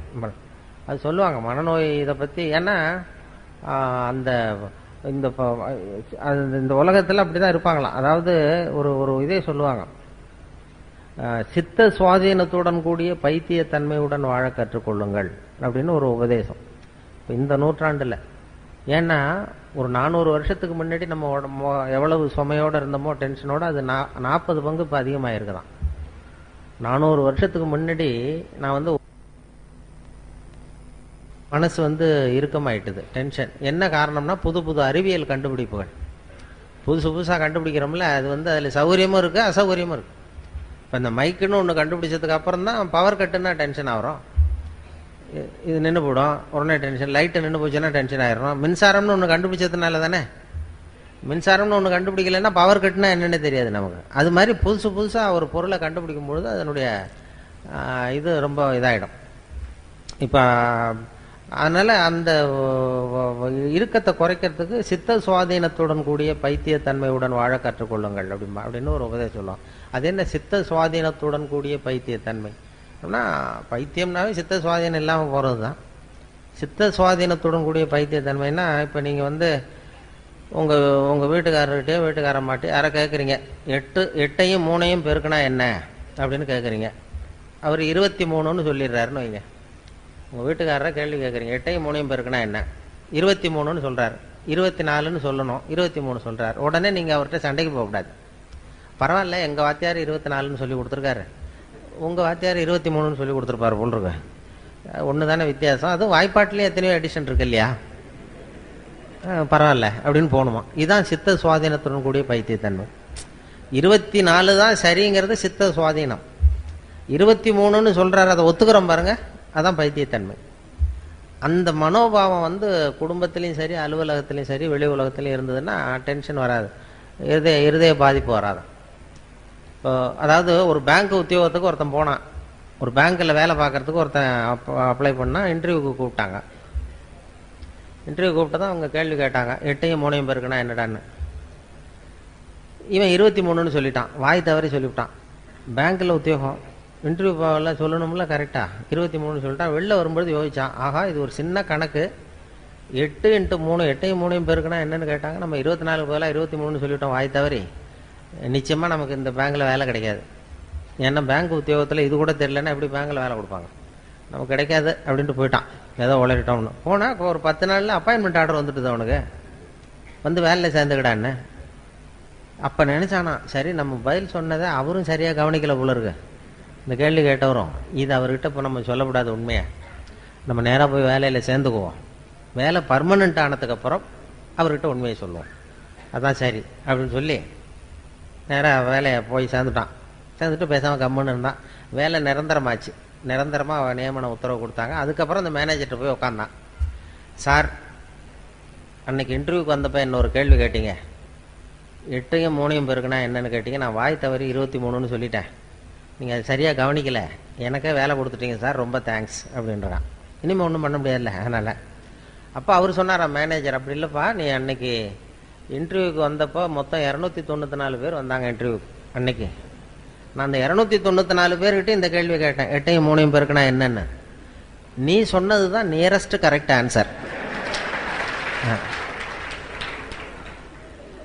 அது சொல்லுவாங்க மனநோய் இதை பற்றி. ஏன்னா அந்த இந்த இந்த உலகத்தில் அப்படி தான் இருப்பாங்களாம். அதாவது ஒரு ஒரு இதே சொல்லுவாங்க, சித்த சுவாதீனத்துடன் கூடிய பைத்தியத்தன்மையுடன் வாழ கற்றுக்கொள்ளுங்கள் அப்படின்னு ஒரு உபதேசம் இந்த நூற்றாண்டில். ஏன்னா ஒரு 400 வருஷத்துக்கு முன்னாடி நம்ம எவ்வளவு சுமையோடு இருந்தோமோ டென்ஷனோட அது 40 பங்கு இப்போ அதிகமாகிருக்குதான். 400 வருஷத்துக்கு முன்னாடி நான் வந்து மனசு வந்து இறுக்கமாயிட்டுது, டென்ஷன். என்ன காரணம்னா புது புது அறிவியல் கண்டுபிடிப்புகள் புதுசாக கண்டுபிடிக்கிறோம்ல, அது வந்து அதில் சௌகரியமும் இருக்குது அசௌகரியமும் இருக்குது. இப்போ இந்த மைக்குன்னு ஒன்று கண்டுபிடிச்சதுக்கு அப்புறம் தான் பவர் கட்டுன்னா டென்ஷன் ஆகிறோம். இது நின்று போடும் உடனே டென்ஷன். லைட்டு நின்று போச்சுன்னா டென்ஷன் ஆயிரும். மின்சாரம்னு ஒன்று கண்டுபிடிச்சதுனால தானே. மின்சாரம்னு ஒன்று கண்டுபிடிக்கலைன்னா பவர் கட்டுனா என்னென்னு தெரியாது நமக்கு. அது மாதிரி புதுசாக ஒரு பொருளை கண்டுபிடிக்கும் பொழுது அதனுடைய இது ரொம்ப இதாகிடும். இப்போ அதனால் அந்த இறுக்கத்தை குறைக்கிறதுக்கு சித்த சுவாதீனத்துடன் கூடிய பைத்தியத்தன்மையுடன் வாழ கற்றுக்கொள்ளுங்கள் அப்படின்னு ஒரு உபதேசம் சொல்லுவோம். அது என்ன சித்த சுவாதீனத்துடன் கூடிய பைத்தியத்தன்மை அப்படின்னா, பைத்தியம்னாவே சித்த சுவாதீனம் இல்லாமல் போகிறது தான். சித்த சுவாதீனத்துடன் கூடிய பைத்தியத்தன்மைன்னா, இப்போ நீங்கள் வந்து உங்கள் வீட்டுக்காரர்கிட்டயோ வீட்டுக்காரம்மாட்டே யாரை கேட்குறீங்க, 8ஐயும் 3ஐயும் பெருக்கினா என்ன அப்படின்னு கேட்குறீங்க. அவர் 23ன்னு சொல்லிடுறாருன்னு வைங்க. உங்கள் வீட்டுக்காரரை கேள்வி கேட்குறீங்க, 8ஐயும் 3ஐயும் பெருக்கினா என்ன, 23ன்னு சொல்கிறார். 24ன்னு சொல்லணும், 23 சொல்கிறார். உடனே நீங்கள் அவர்கிட்ட சண்டைக்கு போகக்கூடாது. பரவாயில்ல, எங்கள் வாத்தியார் 24ன்னு சொல்லி கொடுத்துருக்காரு, உங்கள் வாத்தியார் 23ன்னு சொல்லி கொடுத்துருப்பாரு போல்ருக்கு. ஒன்று தானே வித்தியாசம். அதுவும் வாய்ப்பாட்டிலே எத்தனையோ எடிஷன் இருக்கு இல்லையா, பரவாயில்ல அப்படின்னு போகணுமா. இதுதான் சித்த சுவாதீனத்துடன் கூடிய பைத்தியத்தன்மை. 24 தான் சரிங்கிறது சித்த சுவாதீனம். 23ன்னு சொல்கிறாரு, அதை ஒத்துக்கிறோம் பாருங்க, அதான் பைத்தியத்தன்மை. அந்த மனோபாவம் வந்து குடும்பத்திலையும் சரி அலுவலகத்திலையும் சரி வெளி உலகத்திலையும் இருந்ததுன்னா டென்ஷன் வராது, இருதய பாதிப்பு வராது. இப்போ அதாவது ஒரு பேங்க் உத்தியோகத்துக்கு ஒருத்தன் போனான், ஒரு பேங்க்கில் வேலை பார்க்குறதுக்கு ஒருத்தன் அப்ளை பண்ணால் இன்டர்வியூக்கு கூப்பிட்டாங்க. இன்டர்வியூ கூப்பிட்டு தான் அவங்க கேள்வி கேட்டாங்க, 8ஐயும் 3ஐயும் பெருக்குனா என்னடான்னு. இவன் 23ன்னு சொல்லிட்டான், வாய் தவறி சொல்லிவிட்டான். பேங்க்கில் உத்தியோகம், இன்டர்வியூ போகல சொல்லணும்ல கரெக்டாக, 23ன்னு சொல்லிட்டான். வெளில வரும்பொழுது யோசித்தான், ஆகா இது ஒரு சின்ன கணக்கு, 8 × 3 8ஐயும் 3ஐயும் பெருக்குனா என்னன்னு கேட்டாங்க, நம்ம 24 பதிலாக 23ன்னு சொல்லிவிட்டோம் வாய் தவறி. நிச்சயமாக நமக்கு இந்த பேங்க்கில் வேலை கிடைக்காது. ஏன்னா பேங்க் உத்தியோகத்தில் இது கூட தெரியலன்னா எப்படி பேங்க்கில் வேலை கொடுப்பாங்க, நமக்கு கிடைக்காது அப்படின்ட்டு போயிட்டான். ஏதோ உளறிட்டோம்னு போனால் ஒரு 10 நாளில் அப்பாயின்மெண்ட் ஆர்டர் வந்துட்டுது அவனுக்கு, வந்து வேலையில் சேர்ந்துக்கிடான்னு. அப்போ நினச்சானா, சரி நம்ம பதில் சொன்னதை அவரும் சரியாக கவனிக்கலை போல இருக்கு, இந்த கேள்வி கேட்டவரும். இது அவர்கிட்ட இப்போ நம்ம சொல்லக்கூடாது உண்மையாக, நம்ம நேராக போய் வேலையில் சேர்ந்துக்குவோம். வேலை பர்மனெண்ட் ஆனதுக்கப்புறம் அவர்கிட்ட உண்மையை சொல்லுவோம், அதான் சரி அப்படின்னு சொல்லி நேராக வேலையை போய் சேர்ந்துட்டான். சேர்ந்துட்டு பேசாமல் கம்முன்னு இருந்தான். வேலை நிரந்தரமாச்சு, நிரந்தரமாக நியமன உத்தரவு கொடுத்தாங்க. அதுக்கப்புறம் அந்த மேனேஜர்கிட்ட போய் உட்காந்தான். சார், அன்னைக்கு இன்டர்வியூக்கு வந்தப்போ என்ன ஒரு கேள்வி கேட்டீங்க, 8ஐயும் 3ஐயும் பெருக்குனா என்னன்னு கேட்டீங்க, நான் வாய் தவறி 23ன்னு சொல்லிட்டேன், நீங்கள் அது சரியாக கவனிக்கலை, எனக்கே வேலை கொடுத்துட்டீங்க சார், ரொம்ப தேங்க்ஸ் அப்படின்றான். இனிமேல் ஒன்றும் பண்ண முடியாதுல்ல அதனால். அப்போ அவர் சொன்னாராம் மேனேஜர், அப்படி இல்லைப்பா, நீ அன்னைக்கு இன்டர்வியூக்கு வந்தப்போ மொத்தம் 294 பேர் வந்தாங்க இன்டர்வியூக்கு அன்னைக்கு. நான் அந்த 294 பேர்கிட்ட இந்த கேள்வி கேட்டேன், 8ஐயும் 3ஐயும் பெருக்குனா என்னன்னு. நீ சொன்னது தான் நியரஸ்ட் கரெக்ட் ஆன்சர்.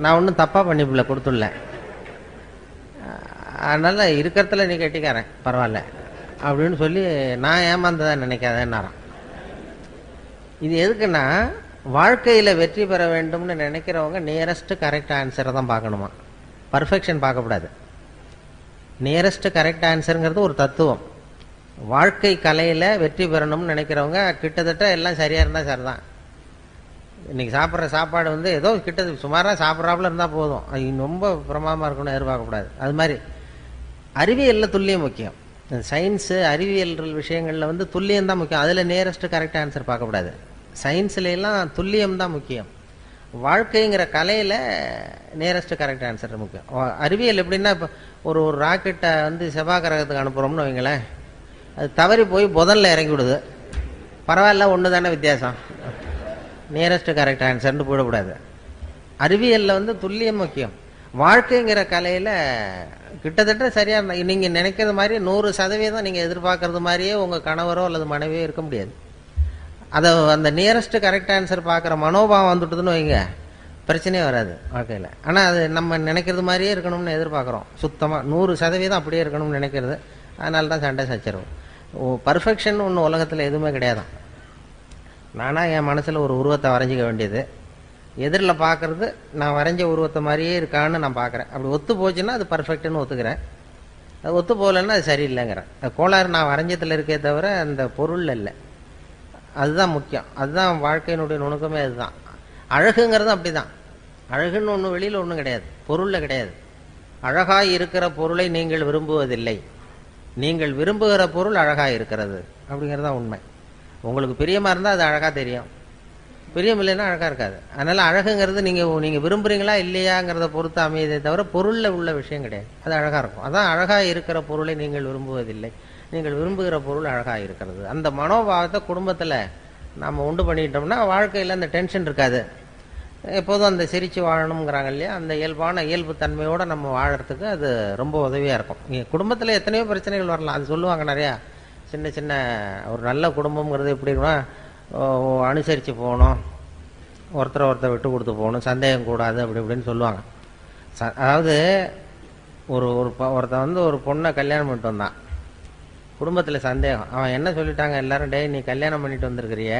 நான் ஒன்றும் தப்பாக பண்ணிப்பில்ல கொடுத்துடல, அதனால் இருக்கிறதுல நீ கட்டிக்காரன் பரவாயில்ல அப்படின்னு சொல்லி நான் ஏமாந்ததான் நினைக்காதேன்னாரான். இது எதுக்குன்னா, வாழ்க்கையில் வெற்றி பெற வேண்டும்னு நினைக்கிறவங்க நியரஸ்ட் கரெக்ட் ஆன்சரை தான் பார்க்கணுமா, பர்ஃபெக்ஷன் பார்க்கக்கூடாது. நியரஸ்ட் கரெக்ட் ஆன்சருங்கிறது ஒரு தத்துவம். வாழ்க்கை கலையில் வெற்றி பெறணும்னு நினைக்கிறவங்க கிட்டத்தட்ட எல்லாம் சரியாக இருந்தால் சரி தான். இன்றைக்கி சாப்பிட்ற சாப்பாடு வந்து ஏதோ கிட்டத்தட்ட சுமாராக சாப்பிட்றாப்புல இருந்தால் போதும், அது ரொம்ப பிரமாதமாக இருக்கணும்னு எதிர்பார்க்கக்கூடாது. அது மாதிரி அறிவியலில் துல்லியம் முக்கியம். சயின்ஸு அறிவியல் விஷயங்களில் வந்து துல்லியம் தான் முக்கியம், அதில் நியரஸ்ட் கரெக்ட் ஆன்சர் பார்க்கக்கூடாது. சயின்ஸ்லாம் துல்லியம் தான் முக்கியம். வாழ்க்கைங்கிற கலையில் நியரஸ்ட் கரெக்ட் ஆன்சர் முக்கியம். அறிவியல் எப்படின்னா, இப்போ ஒரு ராக்கெட்டை வந்து செவ்வாய் கிரகத்துக்கு அனுப்புகிறோம்னு வைங்களேன், அது தவறி போய் புதனில் இறங்கி விடுது. பரவாயில்ல, ஒன்று தானே வித்தியாசம், நியரஸ்ட் கரெக்ட் ஆன்சர்னு போயிடக்கூடாது. அறிவியலில் வந்து துல்லியம் முக்கியம். வாழ்க்கைங்கிற கலையில் கிட்டத்தட்ட சரியாக நீங்கள் நினைக்கிறது மாதிரி 100% நீங்கள் எதிர்பார்க்கறது மாதிரியே உங்கள் கணவரோ அல்லது மனைவியோ இருக்க முடியாது. அதை அந்த நியரஸ்ட் கரெக்ட் ஆன்சர் பார்க்குற மனோபாவம் வந்துட்டுதுன்னு வைங்க, பிரச்சனையே வராது வாழ்க்கையில். ஆனால் அது நம்ம நினைக்கிறது மாதிரியே இருக்கணும்னு எதிர்பார்க்குறோம். சுத்தமாக 100% அப்படியே இருக்கணும்னு நினைக்கிறது. அதனால தான் சண்டை சச்சரவு. பர்ஃபெக்ஷன் ஒன்று உலகத்தில் எதுவுமே கிடையாது. நானாக என் மனசில் ஒரு உருவத்தை வரைஞ்சிக்க வேண்டியது, எதிரில் பார்க்குறது நான் வரைஞ்ச உருவத்தை மாதிரியே இருக்கான்னு நான் பார்க்குறேன். அப்படி ஒத்து போச்சுன்னா அது பர்ஃபெக்ட்னு ஒத்துக்கிறேன். அது ஒத்து போகலன்னா அது சரியில்லைங்கிறேன். அது கோளாறு நான் வரைஞ்சத்தில் இருக்கே தவிர அந்த பொருள் இல்லை. அதுதான் முக்கியம். அதுதான் வாழ்க்கையினுடைய நுணுக்கமே. அதுதான் அழகுங்கிறது. அப்படி தான் அழகுன்னு ஒன்று வெளியில் ஒன்றும் கிடையாது, பொருளில் கிடையாது. அழகாய் இருக்கிற பொருளை நீங்கள் விரும்புவதில்லை, நீங்கள் விரும்புகிற பொருள் அழகாக இருக்கிறது அப்படிங்கிறது தான் உண்மை. உங்களுக்கு பிரியமாக இருந்தால் அது அழகாக தெரியும், பிரியம் இல்லைன்னா அழகாக இருக்காது. அதனால் அழகுங்கிறது நீங்கள் விரும்புகிறீங்களா இல்லையாங்கிறத பொறுத்து அமையதே தவிர பொருளில் உள்ள விஷயம் கிடையாது. அது அழகாக இருக்கும். அதான் அழகாக இருக்கிற பொருளை நீங்கள் விரும்புவதில்லை, நீங்கள் விரும்புகிற பொருள் அழகாக இருக்கிறது. அந்த மனோபாவத்தை குடும்பத்தில் நம்ம உண்டு பண்ணிட்டோம்னா வாழ்க்கையில் அந்த டென்ஷன் இருக்காது. எப்போதும் அந்த சிரித்து வாழணுங்கிறாங்க இல்லையா, அந்த இயல்பு தன்மையோடு நம்ம வாழறதுக்கு அது ரொம்ப உதவியாக இருக்கும். குடும்பத்தில் எத்தனையோ பிரச்சனைகள் வரலாம். அது சொல்லுவாங்க நிறையா. சின்ன சின்ன ஒரு நல்ல குடும்பங்கிறது எப்படின்னா அனுசரித்து போகணும், ஒருத்தரை விட்டு கொடுத்து போகணும், சந்தேகம் கூடாது, அப்படி இப்படின்னு சொல்லுவாங்க. அதாவது ஒருத்தன் வந்து ஒரு பொண்ணை கல்யாணம் பண்ணிட்டு வந்தான். குடும்பத்தில் சந்தேகம். அவன் என்ன சொல்லிட்டாங்க எல்லாரும், டே நீ கல்யாணம் பண்ணிட்டு வந்திருக்கிறிய,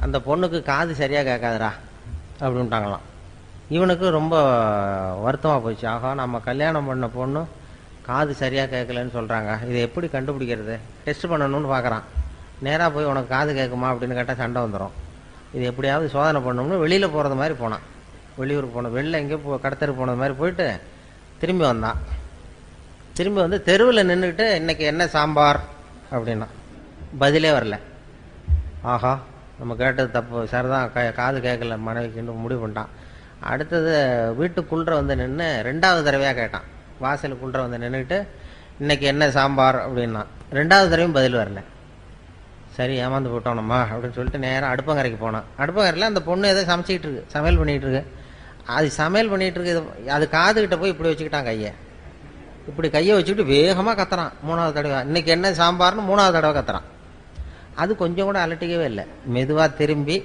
அந்த பொண்ணுக்கு காது சரியாக கேட்காதுரா அப்படின்ட்டாங்களாம். இவனுக்கு ரொம்ப வருத்தமாக போச்சு. ஆகா, நம்ம கல்யாணம் பண்ண பொண்ணு காது சரியாக கேட்கலன்னு சொல்கிறாங்க, இதை எப்படி கண்டுபிடிக்கிறது, டெஸ்ட் பண்ணணும்னு பார்க்குறான். நேராக போய் உனக்கு காது கேட்குமா அப்படின்னு கேட்டால் சண்டை வந்துடும். இது எப்படியாவது சோதனை பண்ணணும்னு வெளியில் போகிறது மாதிரி போனான். வெளியூருக்கு போனோம், வெளில எங்கேயோ கடத்தருக்கு போனது மாதிரி போயிட்டு திரும்பி வந்தான். திரும்பி வந்து தெருவில் நின்றுக்கிட்டு இன்றைக்கி என்ன சாம்பார் அப்படின்னா பதிலே வரல. ஆஹா, நம்ம கேட்டது தப்பு, சரிதான், காது கேட்கல மனைவிக்குன்னு முடிவு பண்ணிட்டான். அடுத்தது வீட்டுக்குள்ளே வந்து நின்று 2வது தடவையாக கேட்டான். வாசலுக்குள்ளே வந்து நின்றுக்கிட்டு இன்றைக்கி என்ன சாம்பார் அப்படின்னா 2வது தடவையும் பதில் வரல. சரி, ஏமாந்து போட்டோம் நம்ம அப்படின்னு சொல்லிட்டு நேராக அடுப்பங்கரைக்கு போனான். அடுப்பங்கரையில் அந்த பொண்ணு ஏதோ சமைச்சிக்கிட்டு இருக்கு, சமையல் பண்ணிகிட்டு இருக்கு. அது சமையல் பண்ணிகிட்டு இருக்கு, அது காதுகிட்ட போய் இப்படி வச்சுக்கிட்டான் கையை. இப்படி கையை வச்சுக்கிட்டு வேகமாக கத்துறான். 3வது தடவை இன்றைக்கி என்ன சாம்பார்னு 3வது தடவை கத்துறான். அது கொஞ்சம் கூட அலட்டிக்கவே இல்லை. மெதுவாக திரும்பி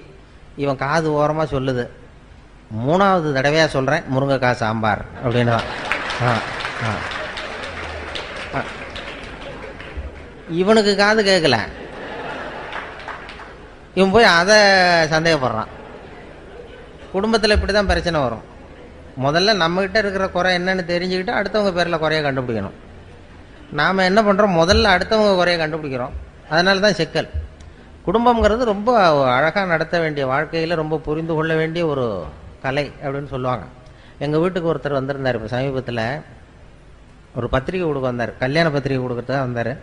இவன் காது ஓரமாக சொல்லுது, 3வது தடவையாக சொல்கிறேன் முருங்கைக்காய் சாம்பார் அப்படின்னு தான். இவனுக்கு காது கேட்கல, இவன் போய் அதை சந்தேகப்படுறான். குடும்பத்தில் இப்படி தான் பிரச்சனை வரும். முதல்ல நம்மகிட்ட இருக்கிற குறை என்னன்னு தெரிஞ்சுக்கிட்டு அடுத்தவங்க பேரில் குறைய கண்டுபிடிக்கணும். நாம் என்ன பண்ணுறோம், முதல்ல அடுத்தவங்க குறைய கண்டுபிடிக்கிறோம். அதனால தான் சிக்கல். குடும்பங்கிறது ரொம்ப அழகாக நடத்த வேண்டிய, வாழ்க்கையில் ரொம்ப புரிந்து கொள்ள வேண்டிய ஒரு கலை அப்படின்னு சொல்லுவாங்க. எங்கள் வீட்டுக்கு ஒருத்தர் வந்திருந்தார். இப்போ சமீபத்தில் ஒரு பத்திரிக்கை கொடுக்க வந்தார், கல்யாண பத்திரிக்கை கொடுக்கறதுக்காக வந்தார்.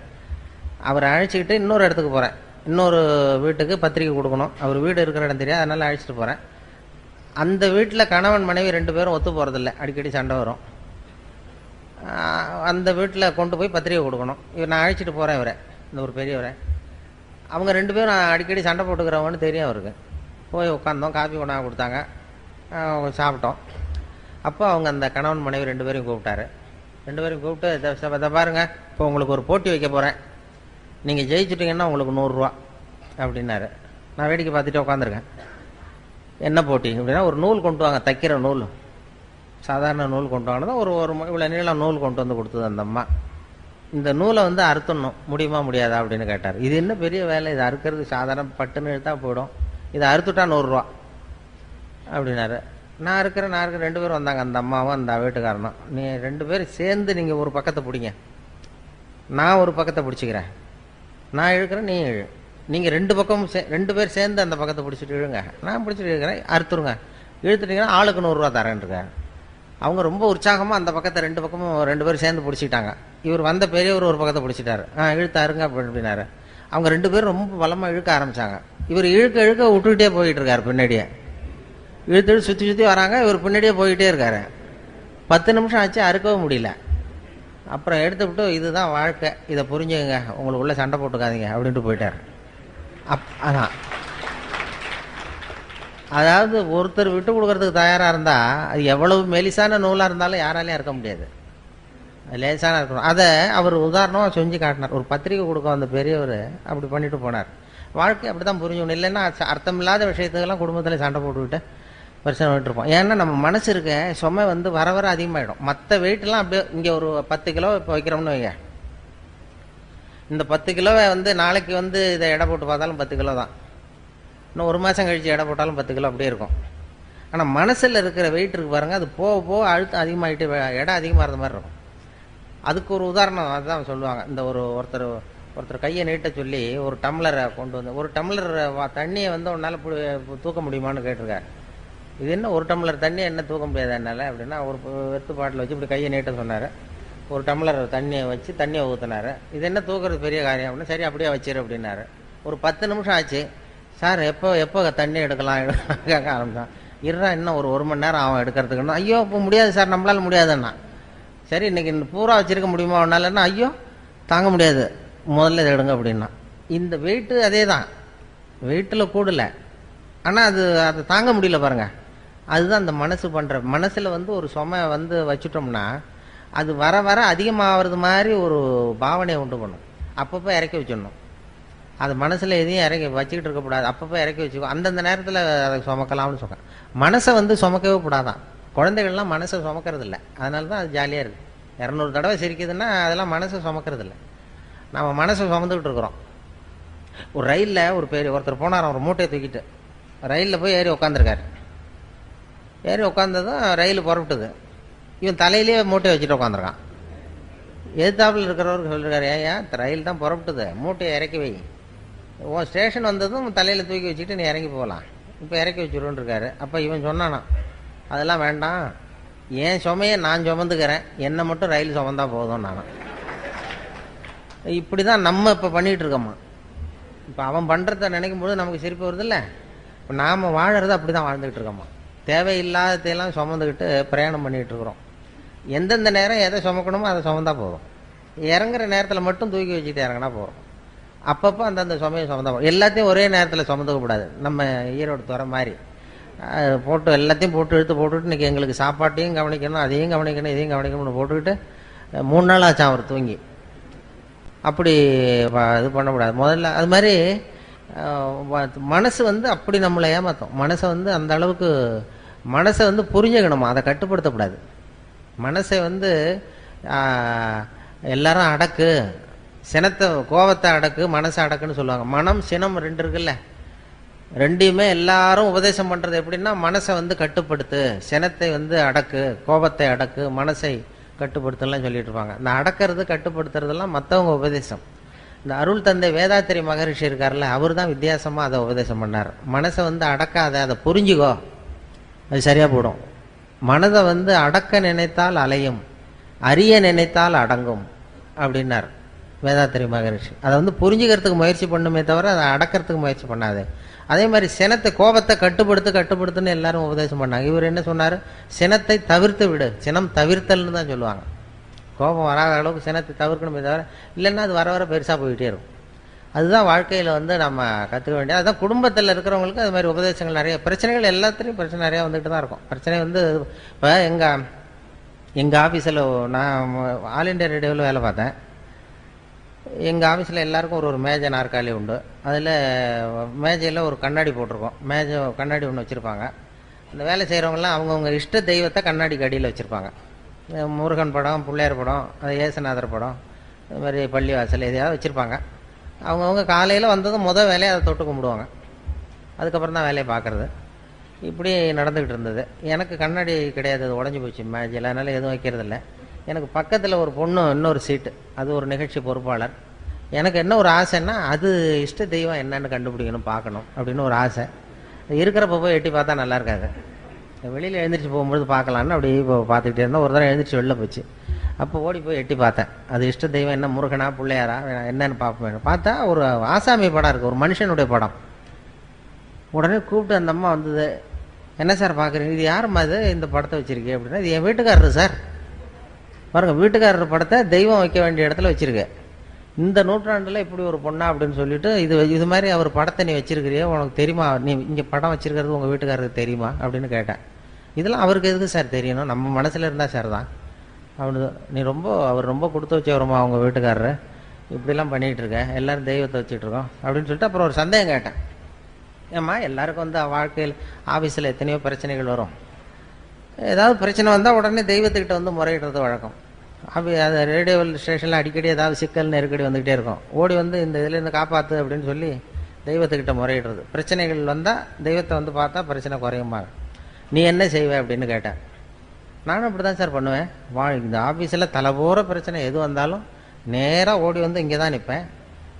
அவரை அழைச்சிக்கிட்டு இன்னொரு இடத்துக்கு போகிறேன், இன்னொரு வீட்டுக்கு பத்திரிக்கை கொடுக்கணும். அவர் வீடு இருக்கிற இடம் தெரியாது, அதனால் அழைச்சிட்டு போகிறேன். அந்த வீட்டில் கணவன் மனைவி 2 பேரும் ஒத்து போகிறதில்ல, அடிக்கடி சண்டை வரும். அந்த வீட்டில் கொண்டு போய் பத்திரிக்கை கொடுக்கணும். நான் அழைச்சிட்டு போகிறேன் இவரை, இந்த ஒரு பெரியவரை. அவங்க 2 பேரும் அடிக்கடி சண்டை போட்டுக்கிறவங்கன்னு தெரியும் அவருக்கு. போய் உட்காந்தோம், காஃபி கொண்டாந்து கொடுத்தாங்க, சாப்பிட்டோம். அப்போ அவங்க அந்த கணவன் மனைவி 2 பேரையும் கூப்பிட்டாரு. 2 பேரையும் கூப்பிட்டு, இதை பாருங்க, இப்போ உங்களுக்கு ஒரு போட்டி வைக்க போகிறேன், நீங்கள் ஜெயிச்சுட்டிங்கன்னா உங்களுக்கு 100 ரூபா அப்படின்னாரு. நான் வேடிக்கை பார்த்துட்டு உட்காந்துருக்கேன். என்ன போட்டி அப்படின்னா, ஒரு நூல் கொண்டு வாங்க, தைக்கிற நூல், சாதாரண நூல் கொண்டு வாங்கினதான் ஒரு இவ்வளோ நீளம் நூல் கொண்டு வந்து கொடுத்தது அந்த அம்மா. இந்த நூலை வந்து அறுத்துடணும், முடியுமா முடியாதா அப்படின்னு கேட்டார். இது என்ன பெரிய வேலை, இது அறுக்கிறது சாதாரண பட்டுன்னு எடுத்தா போயிடும், இதை அறுத்துட்டா 100 ரூபா அப்படின்னாரு. நான் இருக்கிறேன் 2 பேரும் வந்தாங்க, அந்த அம்மாவும் அந்த வீட்டுக்காரனும். நீ 2 பேரும் சேர்ந்து நீங்கள் ஒரு பக்கத்தை பிடிங்க, நான் ஒரு பக்கத்தை பிடிச்சிக்கிறேன், நான் இழுக்கிறேன் நீ இழு, நீங்கள் 2 பக்கமும் 2 பேர் சேர்ந்து அந்த பக்கத்தை பிடிச்சிட்டு இழுங்க, நான் பிடிச்சிட்டு இழுக்கிறேன், அறுத்துருங்க, இழுத்துட்டீங்கன்னா ஆளுக்கு 100 ரூபா தரேன்ருக்காரு. அவங்க ரொம்ப உற்சாகமாக அந்த பக்கத்தை 2 பக்கமும் 2 பேரும் சேர்ந்து பிடிச்சிக்கிட்டாங்க. இவர் வந்த பெரியவர் ஒரு பக்கத்தை பிடிச்சிட்டாரு. இழுத்தாருங்க அப்படின்னாரு. அவங்க 2 பேரும் ரொம்ப பலமாக இழுக்க ஆரம்பித்தாங்க. இவர் இழுக்க விட்டுக்கிட்டே போயிட்டு இருக்காரு, பின்னாடியே இழுத்து சுற்றி வராங்க, இவர் பின்னாடியே போயிட்டே இருக்காரு. 10 நிமிஷம் ஆச்சு, அறுக்கவும் முடியல. அப்புறம் எடுத்து விட்டு, இதுதான் வாழ்க்கை, இதை புரிஞ்சுங்க, உங்களுக்குள்ளே சண்டை போட்டுக்காதீங்க அப்படின்ட்டு போயிட்டார். அதான், அதாவது ஒருத்தர் விட்டு கொடுக்கறதுக்கு தயாராக இருந்தால் அது எவ்வளவு மெலிசான நூலாக இருந்தாலும் யாராலையும் இருக்க முடியாது, லேசான இருக்கணும். அதை அவர் உதாரணமாக செஞ்சு காட்டினார். ஒரு பத்திரிக்கை கொடுக்க வந்த பெரியவர் அப்படி பண்ணிட்டு போனார். வாழ்க்கை அப்படி தான் புரிஞ்சுக்கணும். இல்லைன்னா அர்த்தமில்லாத விஷயத்துக்கெல்லாம் குடும்பத்தில் சண்டை போட்டுக்கிட்டு பிரச்சனை பண்ணிட்டு இருப்போம். ஏன்னா நம்ம மனசு இருக்க சுமை வந்து வர வர அதிகமாகிடும். மற்ற வெயிட்லாம் அப்படியே இங்கே ஒரு 10 கிலோ இப்போ வைக்கிறோம்னு வைங்க, இந்த 10 கிலோவை வந்து நாளைக்கு வந்து இதை எடை போட்டு பார்த்தாலும் 10 கிலோ தான், இன்னும் ஒரு மாதம் கழித்து எடை போட்டாலும் 10 கிலோ அப்படியே இருக்கும். ஆனால் மனசில் இருக்கிற வெயிட் இருக்கு பாருங்கள், அது போக போக அழுத்தம் அதிகமாகிட்டு எடை அதிகமாகிற மாதிரி இருக்கும். அதுக்கு ஒரு உதாரணம் அதுதான் சொல்லுவாங்க. இந்த ஒருத்தர் கையை நீட்ட சொல்லி ஒரு டம்ளரை கொண்டு வந்து, ஒரு டம்ளர் தண்ணியை வந்து உன்னால் தூக்க முடியுமான்னு கேட்டிருக்காரு. இது என்ன ஒரு டம்ளர் தண்ணி என்ன தூக்க முடியாது என்னால் அப்படின்னா, ஒரு வெத்து பாட்டில் வச்சு இப்படி கையை நீட்ட சொன்னார். ஒரு டம்ளர் தண்ணியை வச்சு தண்ணியை ஊற்றினார். இது என்ன தூக்குறது பெரிய காரியம் அப்படின்னா, சரி அப்படியே வச்சிரு அப்படின்னாரு. ஒரு 10 நிமிஷம் ஆச்சு. சார் எப்போ தண்ணி எடுக்கலாம் கேட்க ஆரம்பித்தான். இருறா இன்னும் ஒரு மணி நேரம் ஆகும் எடுக்கிறதுக்குன்னா, ஐயோ இப்போ முடியாது சார், நம்மளால் முடியாதுன்னா. சரி இன்னைக்கு பூரா வச்சிருக்க முடியுமா ஒன்னாலன்னா, ஐயோ தாங்க முடியாது, முதல்ல இதை எடுங்க அப்படின்னா. இந்த வெயிட்டு அதே தான், வெயிட்டில் கூடலை, ஆனால் அதை தாங்க முடியல பாருங்கள். அதுதான் அந்த மனசு பண்ணுற. மனசில் வந்து ஒரு சுமை வந்து வச்சுட்டோம்னா அது வர வர அதிகமாகிறது மாதிரி ஒரு பாவனையை உண்டு பண்ணும். அப்பப்போ இறக்கி வச்சிடணும். அது மனசில் எதையும் இறக்கி வச்சுக்கிட்டு இருக்கக்கூடாது, அப்பப்போ இறக்கி வச்சுக்கோ. அந்தந்த நேரத்தில் அதை சுமக்கலாம்னு சொல்கிறேன். மனசை வந்து சுமக்கவே கூடாதான். குழந்தைகள்லாம் மனசை சுமக்கிறது இல்லை, அதனால தான் அது ஜாலியாக இருக்குது. 200 தடவை சிரிக்குதுன்னா அதெல்லாம் மனசை சுமக்கிறது இல்லை, நம்ம மனசை சுமந்துக்கிட்டு இருக்கிறோம். ஒரு ரயிலில் ஒருத்தர் போனார், ஒரு மூட்டையை தூக்கிட்டு ரயிலில் போய் ஏறி உட்காந்துருக்காரு. ஏறி உட்காந்ததும் ரயில் புறப்பட்டுது. இவன் தலையிலேயே மூட்டையை வச்சுட்டு உட்காந்துருக்கான். எதிர்த்தாப்பில் இருக்கிறவருக்கு சொல்லிருக்காரு, ஏன் ரயில் தான் புறப்பட்டுது, மூட்டையை இறக்கி வை, உன் ஸ்டேஷன் வந்ததும் தலையில் தூக்கி வச்சுட்டு நீ இறங்கி போகலாம், இப்போ இறக்கி வச்சுருன்னு இருக்காரு. அப்போ இவன் சொன்னானா, அதெல்லாம் வேண்டாம், என் சுமையை நான் சுமந்துக்கிறேன், என்னை மட்டும் ரயில் சுமந்தா போதும் நானும். இப்படி தான் நம்ம இப்போ பண்ணிகிட்டு இருக்கோம்மா. இப்போ அவன் பண்ணுறத நினைக்கும் போது நமக்கு சிரிப்பு வருது இல்லை. இப்போ நாம் வாழறது அப்படி தான் வாழ்ந்துக்கிட்டு இருக்கோம்மா. தேவையில்லாததையெல்லாம் சுமந்துக்கிட்டு பிரயாணம் பண்ணிகிட்டு இருக்கிறோம். எந்தெந்த நேரம் எதை சுமக்கணுமோ அதை சுமந்தா போதும். இறங்குற நேரத்தில் மட்டும் தூக்கி வச்சுட்டு இறங்கினா போகிறோம். அப்பப்போ அந்தந்த சுமையை சுமந்தா போதும். எல்லாத்தையும் ஒரே நேரத்தில் சுமந்துக்கக்கூடாது. நம்ம ஈரோடு துறை மாதிரி போட்டு எல்லாத்தையும் போட்டு இழுத்து போட்டுக்கிட்டு இன்றைக்கி எங்களுக்கு சாப்பாட்டையும் கவனிக்கணும், அதையும் கவனிக்கணும், இதையும் கவனிக்கணும்னு போட்டுக்கிட்டு 3 நாள் ஆச்சான் அவர் தூங்கி. அப்படி இது பண்ணக்கூடாது. முதல்ல அது மாதிரி மனசு வந்து அப்படி நம்மளை ஏமாற்றும். மனசை வந்து அந்த அளவுக்கு மனசை வந்து புரிஞ்சுக்கணுமா, அதை கட்டுப்படுத்தக்கூடாது. மனசை வந்து எல்லாரும் அடக்கு, சினத்தை கோபத்தை அடக்கு, மனசை அடக்குன்னு சொல்லுவாங்க. மனம் சினம் 2 இருக்குல்ல, ரெண்டையுமே எல்லாரும் உபதேசம் பண்ணுறது எப்படின்னா, மனசை வந்து கட்டுப்படுத்து, சினத்தை வந்து அடக்கு, கோபத்தை அடக்கு, மனசை கட்டுப்படுத்தலாம் சொல்லிட்டு இருப்பாங்க. இந்த அடக்கிறது கட்டுப்படுத்துறதெல்லாம் மற்றவங்க உபதேசம். இந்த அருள் தந்தை வேதாத்திரி மகரிஷி இருக்கார்ல, அவர் தான் வித்தியாசமாக அதை உபதேசம் பண்ணார். மனசை வந்து அடக்காத, அதை புரிஞ்சுக்கோ, அது சரியாக போடும். மனதை வந்து அடக்க நினைத்தால் அலையும், அறிய நினைத்தால் அடங்கும் அப்படின்னார் வேதாத்திரி மகரிஷி. அதை வந்து புரிஞ்சுக்கிறதுக்கு முயற்சி பண்ணுமே தவிர அதை அடக்கிறதுக்கு முயற்சி பண்ணாது. அதே மாதிரி சினத்தை கோபத்தை கட்டுப்படுத்துன்னு எல்லாரும் உபதேசம் பண்ணாங்க. இவர் என்ன சொன்னார், சினத்தை தவிர்த்து விடு, சினம் தவிர்த்தல்னு தான் சொல்லுவாங்க. கோபம் வராத அளவுக்கு சினத்தை தவிர்க்கணுமே தவிர, இல்லைன்னா அது வர வர பெருசாக போயிட்டே இருக்கும். அதுதான் வாழ்க்கையில் வந்து நம்ம கற்றுக்க வேண்டியது. அதுதான் குடும்பத்தில் இருக்கிறவங்களுக்கு அது மாதிரி உபதேசங்கள் நிறைய, பிரச்சனைகள் எல்லாத்துலேயும் பிரச்சனை நிறையா வந்துட்டு தான் இருக்கும். பிரச்சனை வந்து இப்போ எங்கள் ஆஃபீஸில் நான் ஆல் இண்டியா ரேடியோவில் வேலை பார்த்தேன். எங்கள் ஆஃபீஸில் எல்லாருக்கும் ஒரு மேஜை நாற்காலி உண்டு. அதில் மேஜையில் ஒரு கண்ணாடி போட்டிருக்கோம். கண்ணாடி ஒன்று வச்சுருப்பாங்க. அந்த வேலை செய்கிறவங்களாம் அவங்கவுங்க இஷ்ட தெய்வத்தை கண்ணாடிக்கு அடியில் வச்சுருப்பாங்க. முருகன் படம், பிள்ளையார் படம், அது ஏசுநாதர் படம், இது மாதிரி பள்ளிவாசல் எதையாவது வச்சுருப்பாங்க. அவங்கவுங்க காலையில் வந்ததும் வேலையை அதை தொட்டு கும்பிடுவாங்க. அதுக்கப்புறம் தான் வேலையை பார்க்குறது. இப்படி நடந்துக்கிட்டு இருந்தது. எனக்கு கண்ணாடி கிடையாது, அது உடஞ்சி போச்சு மேஜையில், அதனால் எதுவும் வைக்கிறதில்ல. எனக்கு பக்கத்தில் ஒரு பொண்ணு இன்னொரு சீட்டு, அது ஒரு நிகழ்ச்சி பொறுப்பாளர். எனக்கு என்ன ஒரு ஆசைன்னா, அது இஷ்ட தெய்வம் என்னன்னு கண்டுபிடிக்கணும், பார்க்கணும் அப்படின்னு ஒரு ஆசை. இருக்கிறப்ப போய் எட்டி பார்த்தா நல்லா இருக்காது. வெளியில் எழுந்திரிச்சு போகும்போது பார்க்கலான்னு அப்படி இப்போ பார்த்துக்கிட்டே இருந்தேன். ஒரு தடவை எழுந்திரிச்சு வெளில போச்சு. அப்போ ஓடி போய் எட்டி பார்த்தேன். அது இஷ்ட தெய்வம் என்ன, முருகனா பிள்ளையாரா என்னன்னு பார்ப்பேன். பார்த்தா ஒரு ஆசாமி படம் இருக்குது, ஒரு மனுஷனுடைய படம். உடனே கூப்பிட்டு அந்த அம்மா வந்தது, என்ன சார் பார்க்குறீங்க, இது யாரும்மா இது இந்த படத்தை வச்சுருக்கேன் அப்படின்னா, இது என் வீட்டுக்காரரு சார். பாருங்கள், வீட்டுக்காரர் படத்தை தெய்வம் வைக்க வேண்டிய இடத்துல வச்சுருக்கேன். இந்த நூற்றாண்டில் இப்படி ஒரு பொண்ணா அப்படின்னு சொல்லிட்டு இது மாதிரி அவர் படத்தை நீ வச்சிருக்கிறியே, உனக்கு தெரியுமா, நீ இங்கே படம் வச்சிருக்கிறது உங்கள் வீட்டுக்காரருக்கு தெரியுமா அப்படின்னு கேட்டேன். இதெல்லாம் அவருக்கு எதுக்கு சார் தெரியணும், நம்ம மனசில் இருந்தால் சார் தான் அவனு. அவர் ரொம்ப கொடுத்து வச்சவருமா அவங்க வீட்டுக்காரரு, இப்படிலாம் பண்ணிகிட்டு இருக்க, எல்லோரும் தெய்வத்தை வச்சுட்டு இருக்கோம் அப்படின்னு சொல்லிட்டு அப்புறம் ஒரு சந்தேகம் கேட்டேன். ஏம்மா எல்லாருக்கும் வந்து வாழ்க்கையில் ஆஃபீஸில் எத்தனையோ பிரச்சனைகள் வரும், ஏதாவது பிரச்சனை வந்தால் உடனே தெய்வத்துக்கிட்ட வந்து முறையிடுறது வழக்கம். அது ரேடியோ ஸ்டேஷனில் அடிக்கடி ஏதாவது சிக்கல் நெருக்கடி வந்துக்கிட்டே இருக்கும். ஓடி வந்து இந்த இதுலேருந்து காப்பாற்று அப்படின்னு சொல்லி தெய்வத்துக்கிட்ட முறையிடுறது. பிரச்சனைகள் வந்தால் தெய்வத்தை வந்து பார்த்தா பிரச்சனை குறையுமாங்க. நீ என்ன செய்வே அப்படின்னு கேட்டேன். நானும் அப்படி தான் சார் பண்ணுவேன். இந்த ஆஃபீஸில் தலைபோகிற பிரச்சனை எது வந்தாலும் நேராக ஓடி வந்து இங்கே தான் நிற்பேன்.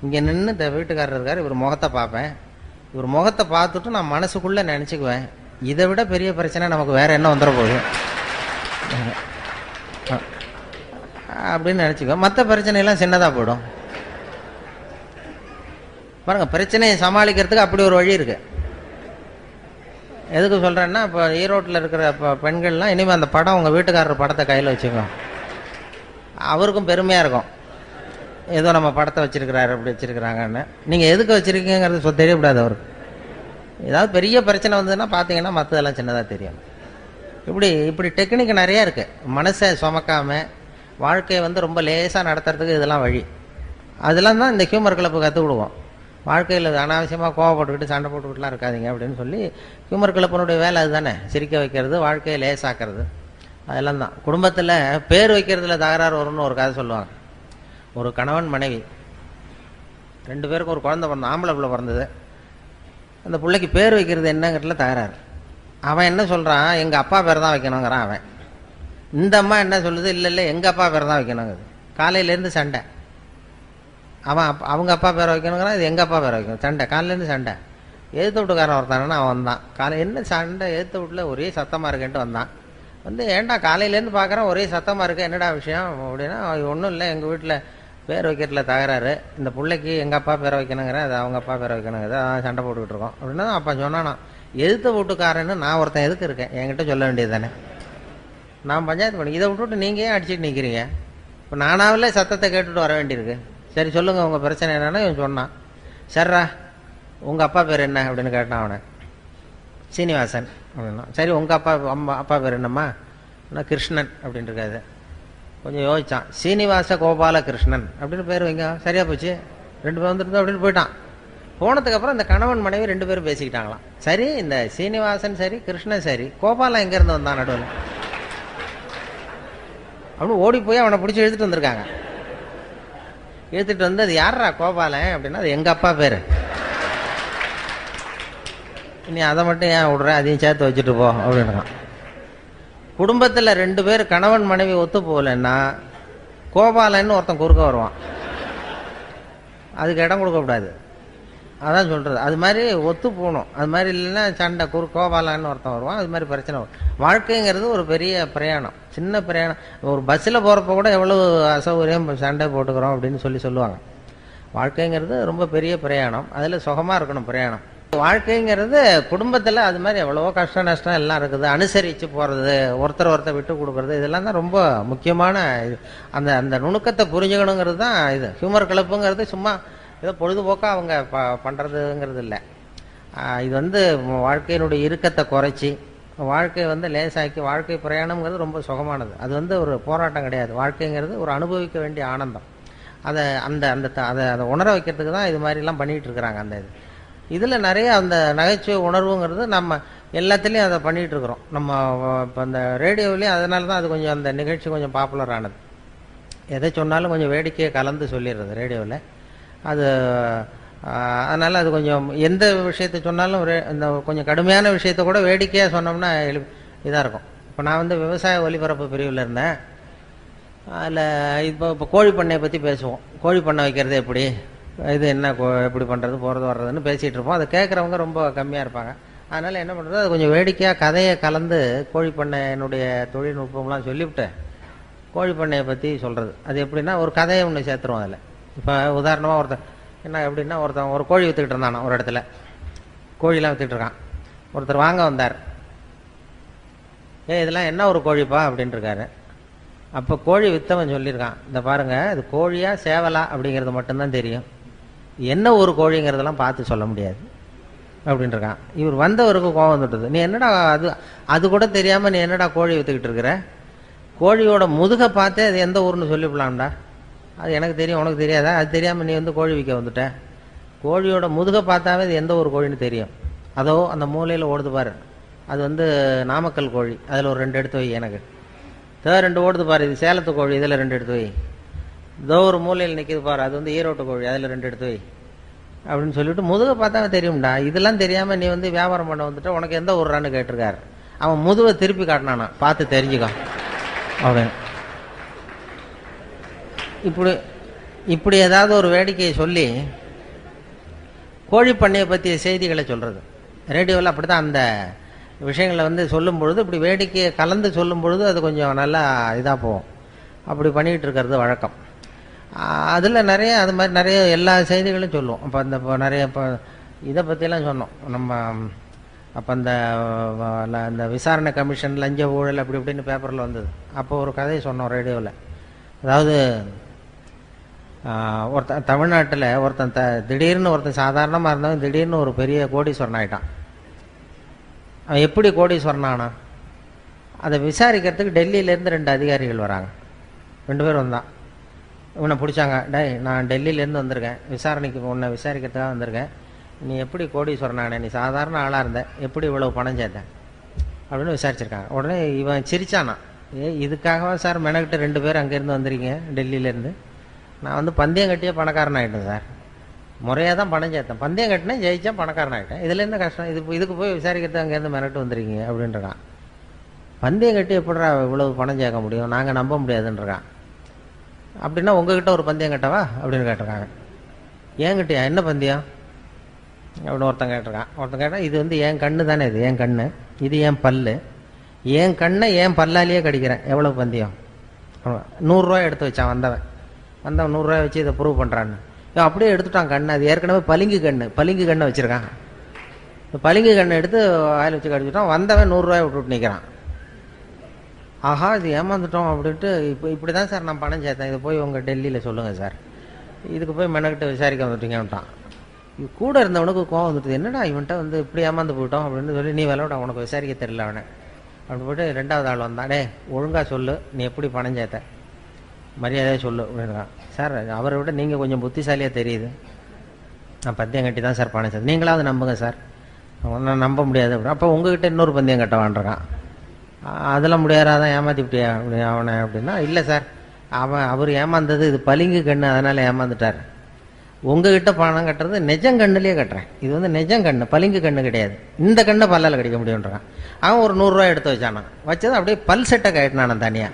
இங்கே நின்று இந்த வீட்டுக்காரர் இருக்கார், இவர் முகத்தை பார்ப்பேன். இவர் முகத்தை பார்த்துட்டு நான் மனசுக்குள்ளே நினச்சிக்குவேன், இதை விட பெரிய பிரச்சனை நமக்கு வேறு என்ன வந்துட போகுது அப்படின்னு நினச்சிக்குவேன். மற்ற பிரச்சனையெல்லாம் சின்னதாக போயிடும். பாருங்கள், பிரச்சனையை சமாளிக்கிறதுக்கு அப்படி ஒரு வழி இருக்குது. எதுக்கு சொல்கிறேன்னா, இப்போ ஈரோட்டில் இருக்கிற பெண்கள்லாம் இனிமேல் அந்த படம் உங்கள் வீட்டுக்காரர் படத்தை கையில் வச்சுக்கோங்க, அவருக்கும் பெருமையாக இருக்கும், ஏதோ நம்ம படத்தை வச்சுருக்கிறாரு அப்படி வச்சுருக்கிறாங்கன்னு. நீங்கள் எதுக்கு வச்சுருக்கீங்கிறது தெரியக்கூடாது அவருக்கு. ஏதாவது பெரிய பிரச்சனை வந்ததுன்னா பார்த்தீங்கன்னா மற்றதெல்லாம் சின்னதாக தெரியும். இப்படி டெக்னிக் நிறையா இருக்குது. மனசை சுமக்காமல் வாழ்க்கையை வந்து ரொம்ப லேசாக நடத்துறதுக்கு இதெல்லாம் வழி. அதெல்லாம் தான் இந்த ஹியூமர் கிளப்பு கற்றுக் கொடுவோம். வாழ்க்கையில் அனாவசியமாக கோவப்பட்டுக்கிட்டு சண்டை போட்டுக்கிட்டுலாம் இருக்காதிங்க அப்படின்னு சொல்லி ஹியூமர் கிளப்பினுடைய வேலை அதுதானே, சிரிக்க வைக்கிறது, வாழ்க்கையை லேசாக்கிறது. அதெல்லாம் தான். குடும்பத்தில் பேர் வைக்கிறதுல தகராறு வரும்னு ஒரு கதை சொல்லுவாங்க. ஒரு கணவன் மனைவி 2 பேருக்கும் ஒரு குழந்தை பிறந்த, ஆம்பளை பிள்ளை பிறந்தது. அந்த பிள்ளைக்கு பேர் வைக்கிறது என்னங்கிறதுல தகராறு. அவன் என்ன சொல்கிறான், எங்கள் அப்பா பேர் தான் வைக்கணுங்கிறான் அவன். இந்த அம்மா என்ன சொல்லுது, இல்லை எங்கள் அப்பா பேர் தான் வைக்கணுங்குது. காலையிலேருந்து சண்டை. அவங்க அப்பா பேரை வைக்கணுங்கிறான், இது எங்கள் அப்பா பேரை வைக்கணும். சண்டை, காலையிலேருந்து சண்டை. எழுத்து வீட்டுக்காரன் ஒருத்தானா அவன் தான். என்ன சண்டை, எழுத்து வீட்டில் ஒரே சத்தமாக இருக்கேன்ட்டு வந்தான். ஏன்டா காலையிலேருந்து பார்க்குறேன் ஒரே சத்தமாக இருக்கு, என்னடா விஷயம் அப்படின்னா, ஒன்றும் இல்லை, எங்கள் வீட்டில் பேர் வைக்கிறதுல தகராறு, இந்த பிள்ளைக்கு எங்கள் அப்பா பேரை வைக்கணுங்கிறேன், அது அவங்க அப்பா பேரை வைக்கணுங்கிறது, அதான் சண்டை போட்டுக்கிட்டு இருக்கோம் அப்படின்னா. அப்பா சொன்னானா, எழுத்து வீட்டுக்காரன்னு நான் ஒருத்தன் எதுக்கு இருக்கேன், என்கிட்ட சொல்ல வேண்டியது தானே, நான் பஞ்சாயத்து பண்ணி, இதை விட்டுவிட்டு நீங்கள் ஏன் அடிச்சுட்டு நிற்கிறீங்க, இப்போ நானாவில் சத்தத்தை கேட்டுட்டு வர வேண்டியிருக்கு. சரி சொல்லுங்கள் உங்கள் பிரச்சனை என்னென்னா. இவன் சொன்னான், சர்ரா உங்கள் அப்பா பேர் என்ன அப்படின்னு கேட்டான் அவனை. சீனிவாசன் அப்படின்னா. சரி உங்கள் அப்பா பேர் என்னம்மா, கிருஷ்ணன் அப்படின்னு இருக்காது. கொஞ்சம் யோசிச்சான், சீனிவாச கோபால கிருஷ்ணன் அப்படின்னு பேர் வைங்க, சரியா போச்சு, 2 பேர் வந்துருந்தோம் அப்படின்னு போயிட்டான். போனதுக்கப்புறம் இந்த கணவன் மனைவி 2 பேரும் பேசிக்கிட்டாங்களாம். சரி இந்த சீனிவாசன் சரி, கிருஷ்ணன் சரி, கோபாலன் எங்கேருந்து வந்தான் நடுவில் அப்படின்னு ஓடி போய் அவனை பிடிச்சி இழுத்துட்டு வந்திருக்காங்க. இழுத்துட்டு வந்து, அது யாரா கோபாலன் அப்படின்னா, அது எங்கள் அப்பா பேர், நீ அதை மட்டும் ஏன் விடுற, அதையும் சேர்த்து வச்சுட்டு போ அப்படின்றான். குடும்பத்தில் 2 பேர் கணவன் மனைவி ஒத்து போகலன்னா கோபாலன்னு ஒருத்தன் குறுக்க வருவான், அதுக்கு இடம் கொடுக்கக்கூடாது. அதான் சொல்கிறது. அது மாதிரி ஒத்து போகணும். அது மாதிரி இல்லைன்னா சண்டை, கோபாலன்னு ஒருத்தன் வருவான், அது மாதிரி பிரச்சனை வரும். வாழ்க்கைங்கிறது ஒரு பெரிய பிரயாணம், சின்ன பிரயாணம். ஒரு பஸ்ஸில் போகிறப்ப கூட எவ்வளோ அசௌகரியம், சண்டை போட்டுக்கிறோம் அப்படின்னு சொல்லுவாங்க. வாழ்க்கைங்கிறது ரொம்ப பெரிய பிரயாணம், அதில் சுகமாக இருக்கணும் பிரயாணம். வாழ்க்கைங்கிறது குடும்பத்தில் அது மாதிரி எவ்வளவோ கஷ்ட நஷ்டம் எல்லாம் இருக்குது. அனுசரித்து போகிறது, ஒருத்தர் விட்டு கொடுக்குறது, இதெல்லாம் தான் ரொம்ப முக்கியமான இது. அந்த நுணுக்கத்தை புரிஞ்சுக்கணுங்கிறது தான் இது. ஹியூமர் கிளப்புங்கிறது சும்மா ஏதோ பொழுதுபோக்காக அவங்க பண்ணுறதுங்கிறது இல்லை. இது வந்து வாழ்க்கையினுடைய இறுக்கத்தை குறைச்சி வாழ்க்கையை வந்து லேசாக்கி, வாழ்க்கை பிரயாணம்ங்கிறது ரொம்ப சுகமானது. அது வந்து ஒரு போராட்டம் கிடையாது. வாழ்க்கைங்கிறது ஒரு அனுபவிக்க வேண்டிய ஆனந்தம். அதை உணர வைக்கிறதுக்கு தான் இது மாதிரிலாம் பண்ணிகிட்டு இருக்கிறாங்க. இதில் நிறைய அந்த நகைச்சுவை உணர்வுங்கிறது நம்ம எல்லாத்துலேயும் அதை பண்ணிகிட்ருக்குறோம். நம்ம இப்போ அந்த ரேடியோவிலையும் அதனால தான் அது கொஞ்சம், அந்த நிகழ்ச்சி கொஞ்சம் பாப்புலர் ஆனது. எதை சொன்னாலும் கொஞ்சம் வேடிக்கையை கலந்து சொல்லிடுறது ரேடியோவில். அது அதனால் அது கொஞ்சம் எந்த விஷயத்தை சொன்னாலும் இந்த கொஞ்சம் கடுமையான விஷயத்த கூட வேடிக்கையாக சொன்னோம்னா இதாக இருக்கும். இப்போ நான் வந்து விவசாய ஒலிபரப்பு பிரிவில் இருந்தேன். அதில் இப்போ கோழி பண்ணையை பற்றி பேசுவோம். கோழி பண்ணை வைக்கிறது எப்படி, இது என்ன எப்படி பண்ணுறது, போகிறது வர்றதுன்னு பேசிகிட்டு இருப்போம். அதை கேட்குறவங்க ரொம்ப கம்மியாக இருப்பாங்க. அதனால் என்ன பண்ணுறது, அது கொஞ்சம் வேடிக்கையாக கதையை கலந்து கோழி பண்ணையினுடைய தொழில்நுட்பம்லாம் சொல்லிவிட்டு கோழி பண்ணையை பற்றி சொல்கிறது. அது எப்படின்னா, ஒரு கதையை ஒன்று சேர்த்துருவோம் அதில். இப்போ உதாரணமாக ஒருத்தன் என்ன எப்படின்னா, ஒரு கோழி விற்றுக்கிட்டு இருந்தானா ஒரு இடத்துல, கோழிலாம் விற்றுக்கிட்டு இருக்கான். ஒருத்தர் வாங்க வந்தார். இதெல்லாம் என்ன ஒரு கோழிப்பா அப்படின்ட்டு இருக்காரு. அப்போ கோழி வித்தவன் சொல்லியிருக்கான், இந்த பாருங்க இது கோழியா சேவலா அப்படிங்கிறது மட்டும்தான் தெரியும், என்ன ஒரு கோழிங்கிறதெல்லாம் பார்த்து சொல்ல முடியாது அப்படின்ட்டுருக்கான். இவர் வந்தவருக்கு கோவம் வந்துட்டுது, நீ என்னடா அது கூட தெரியாமல் நீ என்னடா கோழி விற்றுக்கிட்டு இருக்கிற, கோழியோட முதுகை பார்த்தே அது எந்த ஊர்னு சொல்லிவிடலாம்டா, அது எனக்கு தெரியும் உனக்கு தெரியாதா, அது தெரியாமல் நீ வந்து கோழி விற்க வந்துட்ட, கோழியோட முதுகை பார்த்தாவே அது எந்த ஒரு கோழின்னு தெரியும், அதோ அந்த மூலையில் ஓடுது பாரு அது வந்து நாமக்கல் கோழி, அதில் ஒரு 2 எடுத்து வை, எனக்கு 2 ஓடுது பாரு இது சேலத்து கோழி, இதில் 2 எடுத்து வை, இதோ ஒரு மூலையில் நிற்கிது பாரு அது வந்து ஈரோட்டு கோழி, அதில் 2 எடுத்து வை அப்படின்னு சொல்லிவிட்டு முதுகை பார்த்தாவே தெரியும்டா, இதெல்லாம் தெரியாமல் நீ வந்து வியாபாரம் பண்ண வந்துட்டு உனக்கு எந்த ஊர்றான்னு கேட்டிருக்காரு. அவன் முதுவை திருப்பி காட்டினானா, பார்த்து தெரிஞ்சுக்கோ அப்படின்னு. இப்படி ஏதாவது ஒரு வேடிக்கையை சொல்லி கோழி பண்ணையை பற்றிய செய்திகளை சொல்கிறது. ரேடியோவில் அப்படி தான் அந்த விஷயங்களை வந்து சொல்லும் பொழுது இப்படி வேடிக்கையை கலந்து சொல்லும் பொழுது அது கொஞ்சம் நல்லா இதாக போகும். அப்படி பண்ணிகிட்டு இருக்கிறது வழக்கம். அதில் நிறைய அது மாதிரி நிறைய எல்லா செய்திகளும் சொல்லுவோம். அப்போ நிறைய இப்போ இதை பற்றிலாம் சொன்னோம் நம்ம. அப்போ அந்த விசாரணை கமிஷன் லஞ்ச ஊழல் அப்படி இப்படின்னு பேப்பரில் வந்தது. அப்போ ஒரு கதையை சொன்னோம் ரேடியோவில். அதாவது ஒருத்தன் தமிழ்நாட்டில் திடீர்னு ஒருத்தன் சாதாரணமாக இருந்தவன் திடீர்னு ஒரு பெரிய கோடீஸ்வரன் ஆகிட்டான். அவன் எப்படி கோடீஸ்வரன் ஆனான், அதை விசாரிக்கிறதுக்கு டெல்லியிலேருந்து 2 அதிகாரிகள் வராங்க. 2 பேர் வந்தான். இவனை பிடிச்சாங்க, டேய் நான் டெல்லியிலேருந்து வந்திருக்கேன், உன்னை விசாரிக்கிறதுக்காக வந்திருக்கேன், நீ எப்படி கோடீஸ்வரன் ஆனே, நீ சாதாரண ஆளாக இருந்த, எப்படி இவ்வளவு பணம் சேர்த்த அப்படின்னு விசாரிச்சிருக்காங்க. உடனே இவன் சிரிச்சானா, இதுக்காகவா சார் மெனக்கிட்ட 2 பேர் அங்கேருந்து வந்திருக்கீங்க டெல்லியிலேருந்து, நான் வந்து பந்தயம் கட்டியே பணக்காரன் ஆகிட்டேன் சார், முறையாக தான் பணம் சேர்த்தேன், பந்தயம் கட்டினேன் ஜெயிச்சேன் பணக்காரன் ஆகிட்டேன், இதில் என்ன கஷ்டம், இதுக்கு போய் விசாரிக்கிறது அங்கேருந்து மெனக்கிட்டு வந்துருக்கீங்க அப்படின்றான். பந்தயம் கட்டி எப்படிடா இவ்வளவு பணம் சேர்க்க முடியும், நாங்கள் நம்ப முடியாதுன்றான். அப்படின்னா உங்ககிட்ட ஒரு பந்தயம் கட்டவா அப்படின்னு கேட்டிருக்காங்க. ஏங்கிட்டயா, என்ன பந்தயம் அப்படின்னு ஒருத்தன் கேட்டிருக்கான். ஒருத்தன் கேட்டால், இது வந்து என் கண்ணு தானே, இது என் கண்ணு, இது என் பல்லு, என் கண்ணை என் பல்லாலேயே கடிக்கிறேன், எவ்வளோ பந்தயம், 100 ரூபா எடுத்து வச்சான் வந்தவன் 100 ரூபா வச்சு இதை ப்ரூவ் பண்ணுறான்னு. அப்படியே எடுத்துட்டான் கண்ணு, அது ஏற்கனவே பளிங்கு கண்ணை வச்சுருக்கான். பளிங்கு கண்ணை எடுத்து வாயில் வச்சு கடிச்சுட்டான். வந்தவன் 100 ரூபாய் விட்டுட்டு நிற்கிறான். ஆஹா இது ஏமாந்துட்டோம் அப்படின்ட்டு, இப்படி தான் சார் நான் பணம் சேர்த்தேன், இதை போய் உங்கள் டெல்லியில் சொல்லுங்கள் சார், இதுக்கு போய் மெனக்கிட்ட விசாரிக்க வந்துட்டீங்கன்ட்டான். இது கூட இருந்தவனுக்கு கோவம் வந்துட்டு, என்னடா இவன்ட்ட வந்து இப்படி ஏமாந்து போயிட்டோம் அப்படின்னு சொல்லி, நீ விளையாட உனக்கு விசாரிக்க தெரியல அவனை அப்படின்னு போய்ட்டு 2வது ஆள் வந்தான். டே ஒழுங்காக சொல்லு, நீ எப்படி பணம் சேர்த்த, மரியாதையாக சொல்லு அப்படின்றான். சார் அவரை விட நீங்கள் கொஞ்சம் புத்திசாலியாக தெரியுது, நான் பந்தயம் கட்டி தான் சார் பணம் சேர்த்தேன், நீங்களாவது நம்புங்க சார், நான் நம்ப முடியாது அப்படின்னு. அப்போ உங்ககிட்ட இன்னொரு பந்தயம் கட்டவான்றான். அதெல்லாம் முடியாதான் ஏமாத்திவிட்டியா அப்படி அவனை அப்படின்னா, இல்லை சார் அவர் ஏமாந்தது இது பளிங்கு கண்ணு, அதனால் ஏமாந்துட்டார், உங்ககிட்ட பணம் கட்டுறது நெஜங்கண்ணுலேயே கட்டுறேன், இது வந்து நெஜங்கண்ணு பளிங்கு கண்ணு கிடையாது, இந்த கண்ணை பல்லால் கடிக்க முடியுன்றான். அவன் ஒரு 100 ரூபா எடுத்து வச்சானா, வச்சது அப்படியே பல் செட்டை கட்டினான் தனியாக,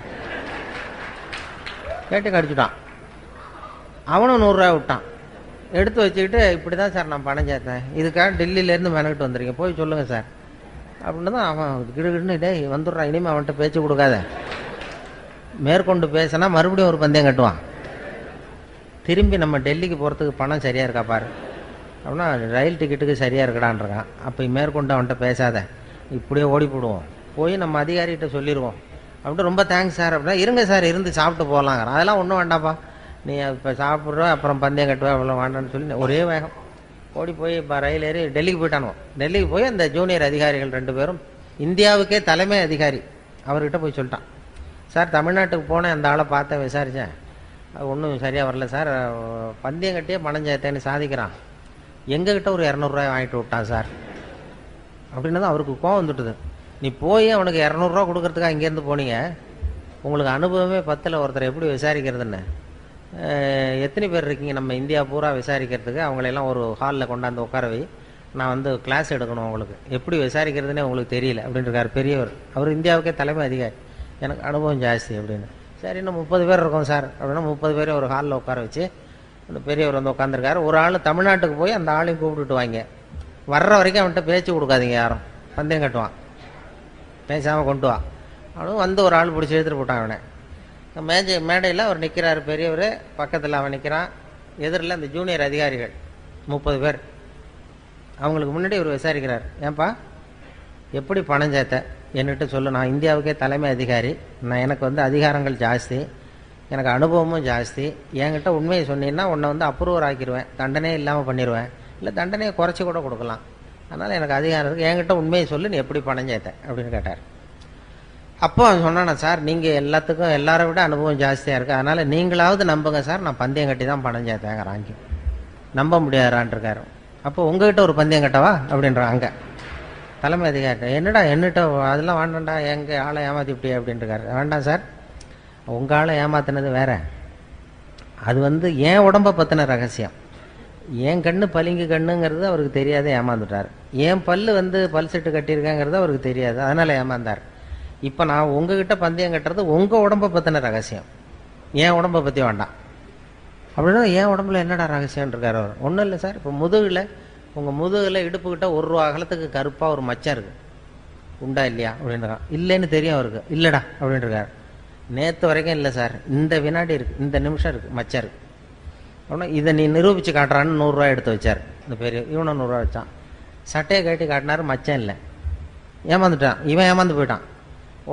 கேட்டு கடிச்சுட்டான். அவனும் 100 ரூபா விட்டான், எடுத்து வச்சுக்கிட்டு இப்படி தான் சார் நான் பணம் சேர்த்தேன், இதுக்காக டெல்லியிலேருந்து மெனக்கிட்டு வந்துருக்கேன், போய் சொல்லுங்கள் சார் அப்படின்னு தான். அவன் கிடுகிடுன்னு டே வந்துடுறான், இனிமேல் அவன்கிட்ட பேச்சு கொடுக்காத, மேற்கொண்டு பேசினா மறுபடியும் ஒரு பந்தயம் கட்டுவான், திரும்பி நம்ம டெல்லிக்கு போகிறதுக்கு பணம் சரியாக இருக்கா பாரு அப்படின்னா, ரயில் டிக்கெட்டுக்கு சரியாக இருக்கடான்றான். அப்போ மேற்கொண்டு அவன்கிட்ட பேசாத, இப்படியே ஓடி போடுவோம், போய் நம்ம அதிகாரிகிட்ட சொல்லிடுவோம் அப்படின்ட்டு, ரொம்ப தேங்க்ஸ் சார் அப்படின்னா, இருங்க சார் இருந்து சாப்பிட்டு போகலாங்கிறான். அதெல்லாம் ஒன்றும் வேண்டாப்பா, நீ இப்போ சாப்பிட்ற அப்புறம் பந்தயம் கட்டுவா அவ்வளோ வேண்டான்னு சொல்லி ஒரே வேகம் ஓடி போய் இப்போ ரயில் ஏறி டெல்லிக்கு போயிட்டானுவோம். டெல்லிக்கு போய் அந்த ஜூனியர் அதிகாரிகள் 2 பேரும், இந்தியாவுக்கே தலைமை அதிகாரி அவர்கிட்ட போய் சொல்லிட்டான், சார் தமிழ்நாட்டுக்கு போனேன், அந்த ஆளை பார்த்தேன் விசாரித்தேன், அது ஒன்றும் சரியாக வரல சார், பந்தயம் கட்டியே பணம் சேர்த்தேன்னு சாதிக்கிறான், எங்ககிட்ட ஒரு 200 ரூபாய் வாங்கிட்டு விட்டான் சார் அப்படின்னு தான் அவருக்கு கோவம் வந்துட்டுது. நீ போய் அவனுக்கு 200 ரூபா கொடுக்கறதுக்காக இங்கேருந்து போனீங்க, உங்களுக்கு அனுபவமே 10ல் ஒருத்தர் எப்படி விசாரிக்கிறதுன்னு, எத்தனை பேர் இருக்கீங்க நம்ம இந்தியா பூரா விசாரிக்கிறதுக்கு, அவங்களெல்லாம் ஒரு ஹாலில் கொண்டாந்து உட்கார வை, நான் வந்து கிளாஸ் எடுக்கணும், உங்களுக்கு எப்படி விசாரிக்கிறதுனே உங்களுக்கு தெரியல அப்படின்ட்டுருக்கார் பெரியவர், அவர் இந்தியாவுக்கே தலைமை அதிகாரி, எனக்கு அனுபவம் ஜாஸ்தி அப்படின்னு. சரி இன்னும் 30 பேர் இருக்கோம் சார் அப்படின்னா 30 பேரை ஒரு ஹாலில் உட்கார வச்சு அந்த பெரியவர் வந்து உட்காந்துருக்காரு. ஒரு ஆள் தமிழ்நாட்டுக்கு போய் அந்த ஆளையும் கூப்பிட்டுட்டு வாங்க, வர்ற வரைக்கும் அவன்கிட்ட பேச்சு கொடுக்காதீங்க, யாரும் பந்தயம் கட்டுவான், பேசாமல் கொண்டு வா அப்படின்னு வந்து ஒரு ஆள் பிடிச்சி எடுத்துகிட்டு போட்டான். அவனை மேடையில் அவர் நிற்கிறார் பெரியவர், பக்கத்தில் அவன் நிற்கிறான், எதிரில் அந்த ஜூனியர் அதிகாரிகள் 30 பேர், அவங்களுக்கு முன்னாடி இவர் விசாரிக்கிறார், ஏன்பா எப்படி பணம் சேர்த்த, என்கிட்ட சொல்லு, நான் இந்தியாவுக்கே தலைமை அதிகாரி, எனக்கு வந்து அதிகாரங்கள் ஜாஸ்தி, எனக்கு அனுபவமும் ஜாஸ்தி, என்கிட்ட உண்மையை சொன்னீங்கன்னா உன்னை வந்து அப்ரூவர் ஆக்கிடுவேன், தண்டனையே இல்லாமல் பண்ணிடுவேன், இல்லை தண்டனையை குறைச்சி கூட கொடுக்கலாம், அதனால் எனக்கு அதிகாரம் இருக்குது, என்கிட்ட உண்மையை சொல்லு, நீ எப்படி பணம் சேர்த்த அப்படின்னு கேட்டார். அப்போ அவன் சொன்னானா, சார் நீங்கள் எல்லாத்துக்கும் எல்லாரை விட அனுபவம் ஜாஸ்தியாக இருக்குது, அதனால் நீங்களாவது நம்புங்க சார், நான் பந்தயம் கட்டி தான் பணம் சேர்த்தேங்கிறாங்க. நம்ப முடியாதான்ட்டு இருக்காரு. அப்போ உங்ககிட்ட ஒரு பந்தயம் கட்டவா அப்படின்றாங்க தலைமை அதிகாரி. என்னடா என்னட்ட அதெல்லாம் வேண்டாம்டா, எங்கள் ஆளை ஏமாற்றிப்பிட்டியா அப்படின்ட்டுருக்காரு. வேண்டாம் சார், உங்கள் ஆளை ஏமாத்தினது வேற, அது வந்து என் உடம்பை பற்றின ரகசியம், என் கண்ணு பளிங்கு கண்ணுங்கிறது அவருக்கு தெரியாது, ஏமாந்துட்டார். என் பல்லு வந்து பல் செட்டு கட்டியிருக்கேங்கிறது அவருக்கு தெரியாது, அதனால் ஏமாந்தார். இப்போ நான் உங்ககிட்ட பந்தயம் கட்டுறது உங்கள் உடம்பை பற்றின ரகசியம், என் உடம்பை பற்றி வேண்டாம் அப்படின்னா. என் உடம்புல என்னடா ரகசியம்னு இருக்கார் அவர். ஒன்றும் இல்லை சார், இப்போ முதுகில், உங்கள் முதுகில் இடுப்புக்கிட்ட 1 ரூபா அகலத்துக்கு கருப்பாக ஒரு மச்சம் இருக்குது, உண்டா இல்லையா அப்படின்றான். இல்லைன்னு தெரியும் அவருக்கு. இல்லைடா அப்படின்ட்டுருக்காரு. நேற்று வரைக்கும் இல்லை சார், இந்த வினாடி இருக்குது, இந்த நிமிஷம் இருக்குது, மச்சம் இருக்குது அப்படின்னா. இதை நீ நிரூபித்து காட்டுறான்னு 100 ரூபா எடுத்து வச்சார் இந்த பெரிய. இவனும் 100 ரூபா வச்சான். சட்டையை கட்டி காட்டினார், மச்சம் இல்லை, ஏமாந்துட்டான். இவன் ஏமாந்து போயிட்டான்.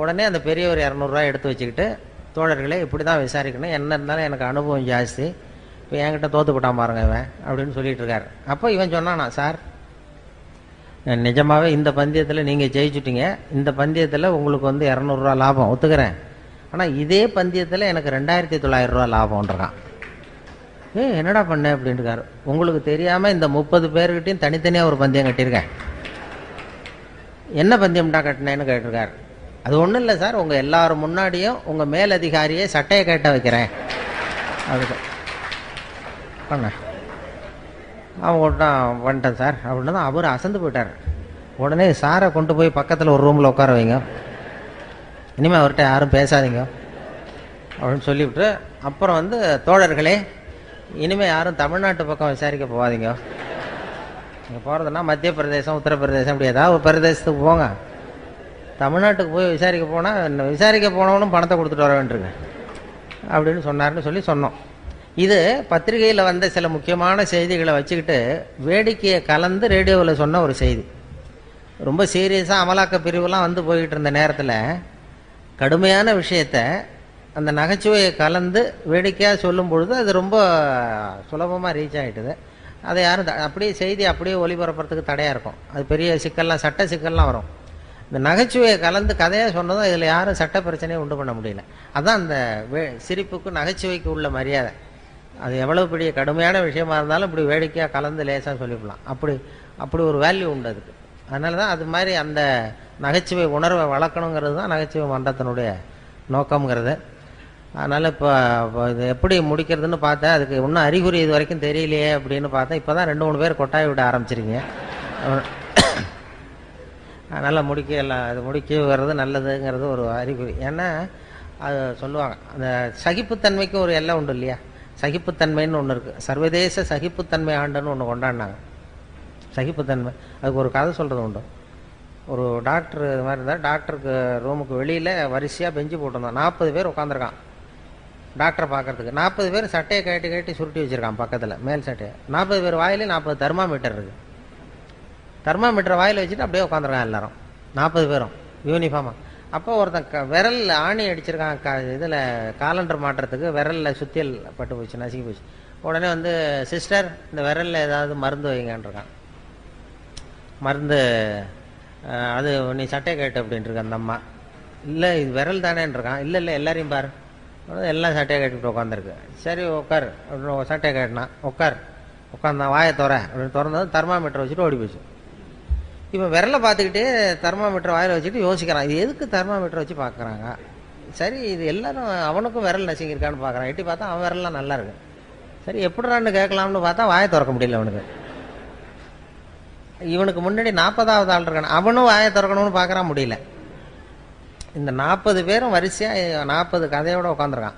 உடனே அந்த பெரியவர் 200 ரூபா எடுத்து வச்சுக்கிட்டு, தோழர்களே இப்படி தான் விசாரிக்கணும், என்ன இருந்தாலும் எனக்கு அனுபவம் ஜாஸ்தி, இப்போ என்கிட்ட தோற்று போட்டான் பாருங்க இவன் அப்படின்னு சொல்லிட்டு இருக்காரு. அப்போ இவன் சொன்னானா, சார் நிஜமாகவே இந்த பந்தயத்தில் நீங்கள் ஜெயிச்சுட்டீங்க, இந்த பந்தயத்தில் உங்களுக்கு வந்து 200 ரூபா லாபம் ஒத்துக்கிறேன், ஆனால் இதே பந்தயத்தில் எனக்கு 2900 ரூபா லாபம்ன்றான். என்னடா பண்ண அப்படின்ட்டுருக்காரு. உங்களுக்கு தெரியாமல் இந்த 30 பேர்கிட்டையும் தனித்தனியாக ஒரு பந்தயம் கட்டியிருக்கேன். என்ன பந்தயம்டா கட்டினேன்னு கேட்டிருக்காரு. அது ஒன்றும் இல்லை சார், உங்கள் எல்லாரும் முன்னாடியும் உங்கள் மேலதிகாரியை சட்டையை கேட்ட வைக்கிறேன் அதுக்கு பண்ண. அவன் விட்டான், வந்துட்டேன் சார் அப்படின்னு தான் அவர் அசந்து போயிட்டார். உடனே சாரை கொண்டு போய் பக்கத்தில் ஒரு ரூமில் உட்கார வைங்க, இனிமேல் அவர்கிட்ட யாரும் பேசாதீங்க அப்படின்னு சொல்லிவிட்டு, அப்புறம் வந்து தோழர்களே இனிமேல் யாரும் தமிழ்நாட்டு பக்கம் விசாரிக்க போகாதீங்க, நீங்கள் போகிறதுனா மத்திய பிரதேசம், உத்தரப்பிரதேசம், இப்படி ஏதாவது ஒரு பிரதேசத்துக்கு போங்க, தமிழ்நாட்டுக்கு போய் விசாரிக்க போனால் விசாரிக்க போனவனும் பணத்தை கொடுத்துட்டு வர வேண்டியிருக்கு அப்படின்னு சொன்னார்னு சொல்லி சொன்னோம். இது பத்திரிகையில் வந்த சில முக்கியமான செய்திகளை வச்சுக்கிட்டு வேடிக்கையை கலந்து ரேடியோவில் சொன்ன ஒரு செய்தி. ரொம்ப சீரியஸாக அமலாக்க பிரிவுலாம் வந்து போய்கிட்டு இருந்த நேரத்தில் கடுமையான விஷயத்தை அந்த நகைச்சுவையை கலந்து வேடிக்கையாக சொல்லும் பொழுது அது ரொம்ப சுலபமாக ரீச் ஆகிட்டுது. அதை யாரும் அப்படியே செய்தி அப்படியே ஒளிபரப்புறதுக்கு தடையாக இருக்கும். அது பெரிய சிக்கல்லாம், சட்ட சிக்கல்லாம் வரும். இந்த நகைச்சுவையை கலந்து கதையாக சொன்னதும் இதில் யாரும் சட்ட பிரச்சனையை உண்டு பண்ண முடியல. அதுதான் அந்த சிரிப்புக்கு நகைச்சுவைக்கு உள்ள மரியாதை. அது எவ்வளோ பெரிய கடுமையான விஷயமா இருந்தாலும் இப்படி வேடிக்கையாக கலந்து லேசாக சொல்லிவிடலாம். அப்படி ஒரு வேல்யூ உண்டு அதுக்கு. அதனால தான் அது மாதிரி அந்த நகைச்சுவை உணர்வை வளர்க்கணுங்கிறது தான் நகைச்சுவை மன்றத்தினுடைய நோக்கங்கிறது. அதனால் இப்போ இது எப்படி முடிக்கிறதுன்னு பார்த்தேன். அதுக்கு இன்னும் அறிகுறி இது வரைக்கும் தெரியலையே அப்படின்னு பார்த்தேன். இப்போ தான் 2-3 பேர் கொட்டாய் விட ஆரம்பிச்சிருக்கீங்க. அதனால் முடிக்க வர்றது நல்லதுங்கிறது ஒரு அறிகுறி. ஏன்னா அது சொல்லுவாங்க, அந்த சகிப்புத்தன்மைக்கு ஒரு எல்லை உண்டு இல்லையா. சகிப்புத்தன்மைன்னு ஒன்று இருக்குது. சர்வதேச சகிப்புத்தன்மை ஆண்டுன்னு ஒன்று கொண்டாடினாங்க. சகிப்புத்தன்மை, அதுக்கு ஒரு கதை சொல்கிறது உண்டு. ஒரு டாக்டர் இது மாதிரி இருந்தால், டாக்டருக்கு ரூமுக்கு வெளியில் வரிசையாக பெஞ்சு போட்டிருந்தான். 40 பேர் உட்காந்துருக்கான் டாக்டரை பார்க்கறதுக்கு. 40 பேர் சட்டையை கட்டி சுருட்டி வச்சுருக்கான் பக்கத்தில், மேல் சட்டையை. 40 பேர் வாயிலே 40 தெர்மாமீட்டர் இருக்குது. தெர்மாமீட்டரை வாயில் வச்சுட்டு அப்படியே உட்காந்துருக்கான் எல்லாரும், 40 பேரும் யூனிஃபார்மாக. அப்போ ஒருத்தன் விரல் ஆணி அடிச்சிருக்கான், இதில் காலண்டர் மாட்டுறதுக்கு விரலில் சுத்தியல் பட்டு போச்சு, நசுக்கி போச்சு. உடனே வந்து, சிஸ்டர் இந்த விரலில் ஏதாவது மருந்து வைங்கன்றிருக்கான். மருந்து அது நீ சட்டை கேட்டு அப்படின்ட்டுருக்க அந்த அம்மா. இல்லை இது விரல் தானேன்றிருக்கான். இல்லை எல்லாரையும் பாரு. எல்லாம் சட்டையை கட்டிட்டு உட்காந்துருக்கு. சரி உட்கார் அப்படின்னு சட்டையை கேட்டினா. உட்காந்தான். வாயை அப்படின்னு திறந்தது தெர்மாமீட்டர் வச்சுட்டு ஓடி போச்சு. இப்போ விரலை பார்த்துக்கிட்டே தெர்மாமீட்டர் வாயில் வச்சுட்டு யோசிக்கிறான், இது எதுக்கு தெர்மாமீட்டர் வச்சு பார்க்குறாங்க. சரி இது எல்லாரும் அவனுக்கும் விரல் நசுங்கியிருக்கான்னு பார்க்குறான். எட்டி பார்த்தா அவன் விரல்லாம் நல்லா இருக்கு. சரி எப்படிறான்னு கேட்கலாம்னு பார்த்தா வாயை திறக்க முடியல அவனுக்கு. இவனுக்கு முன்னாடி 40வது ஆள் இருக்கான், அவனும் வாயை திறக்கணும்னு பார்க்குறான், முடியல. இந்த 40 பேரும் வரிசையாக 40 கதையோட உட்காந்துருக்கான்.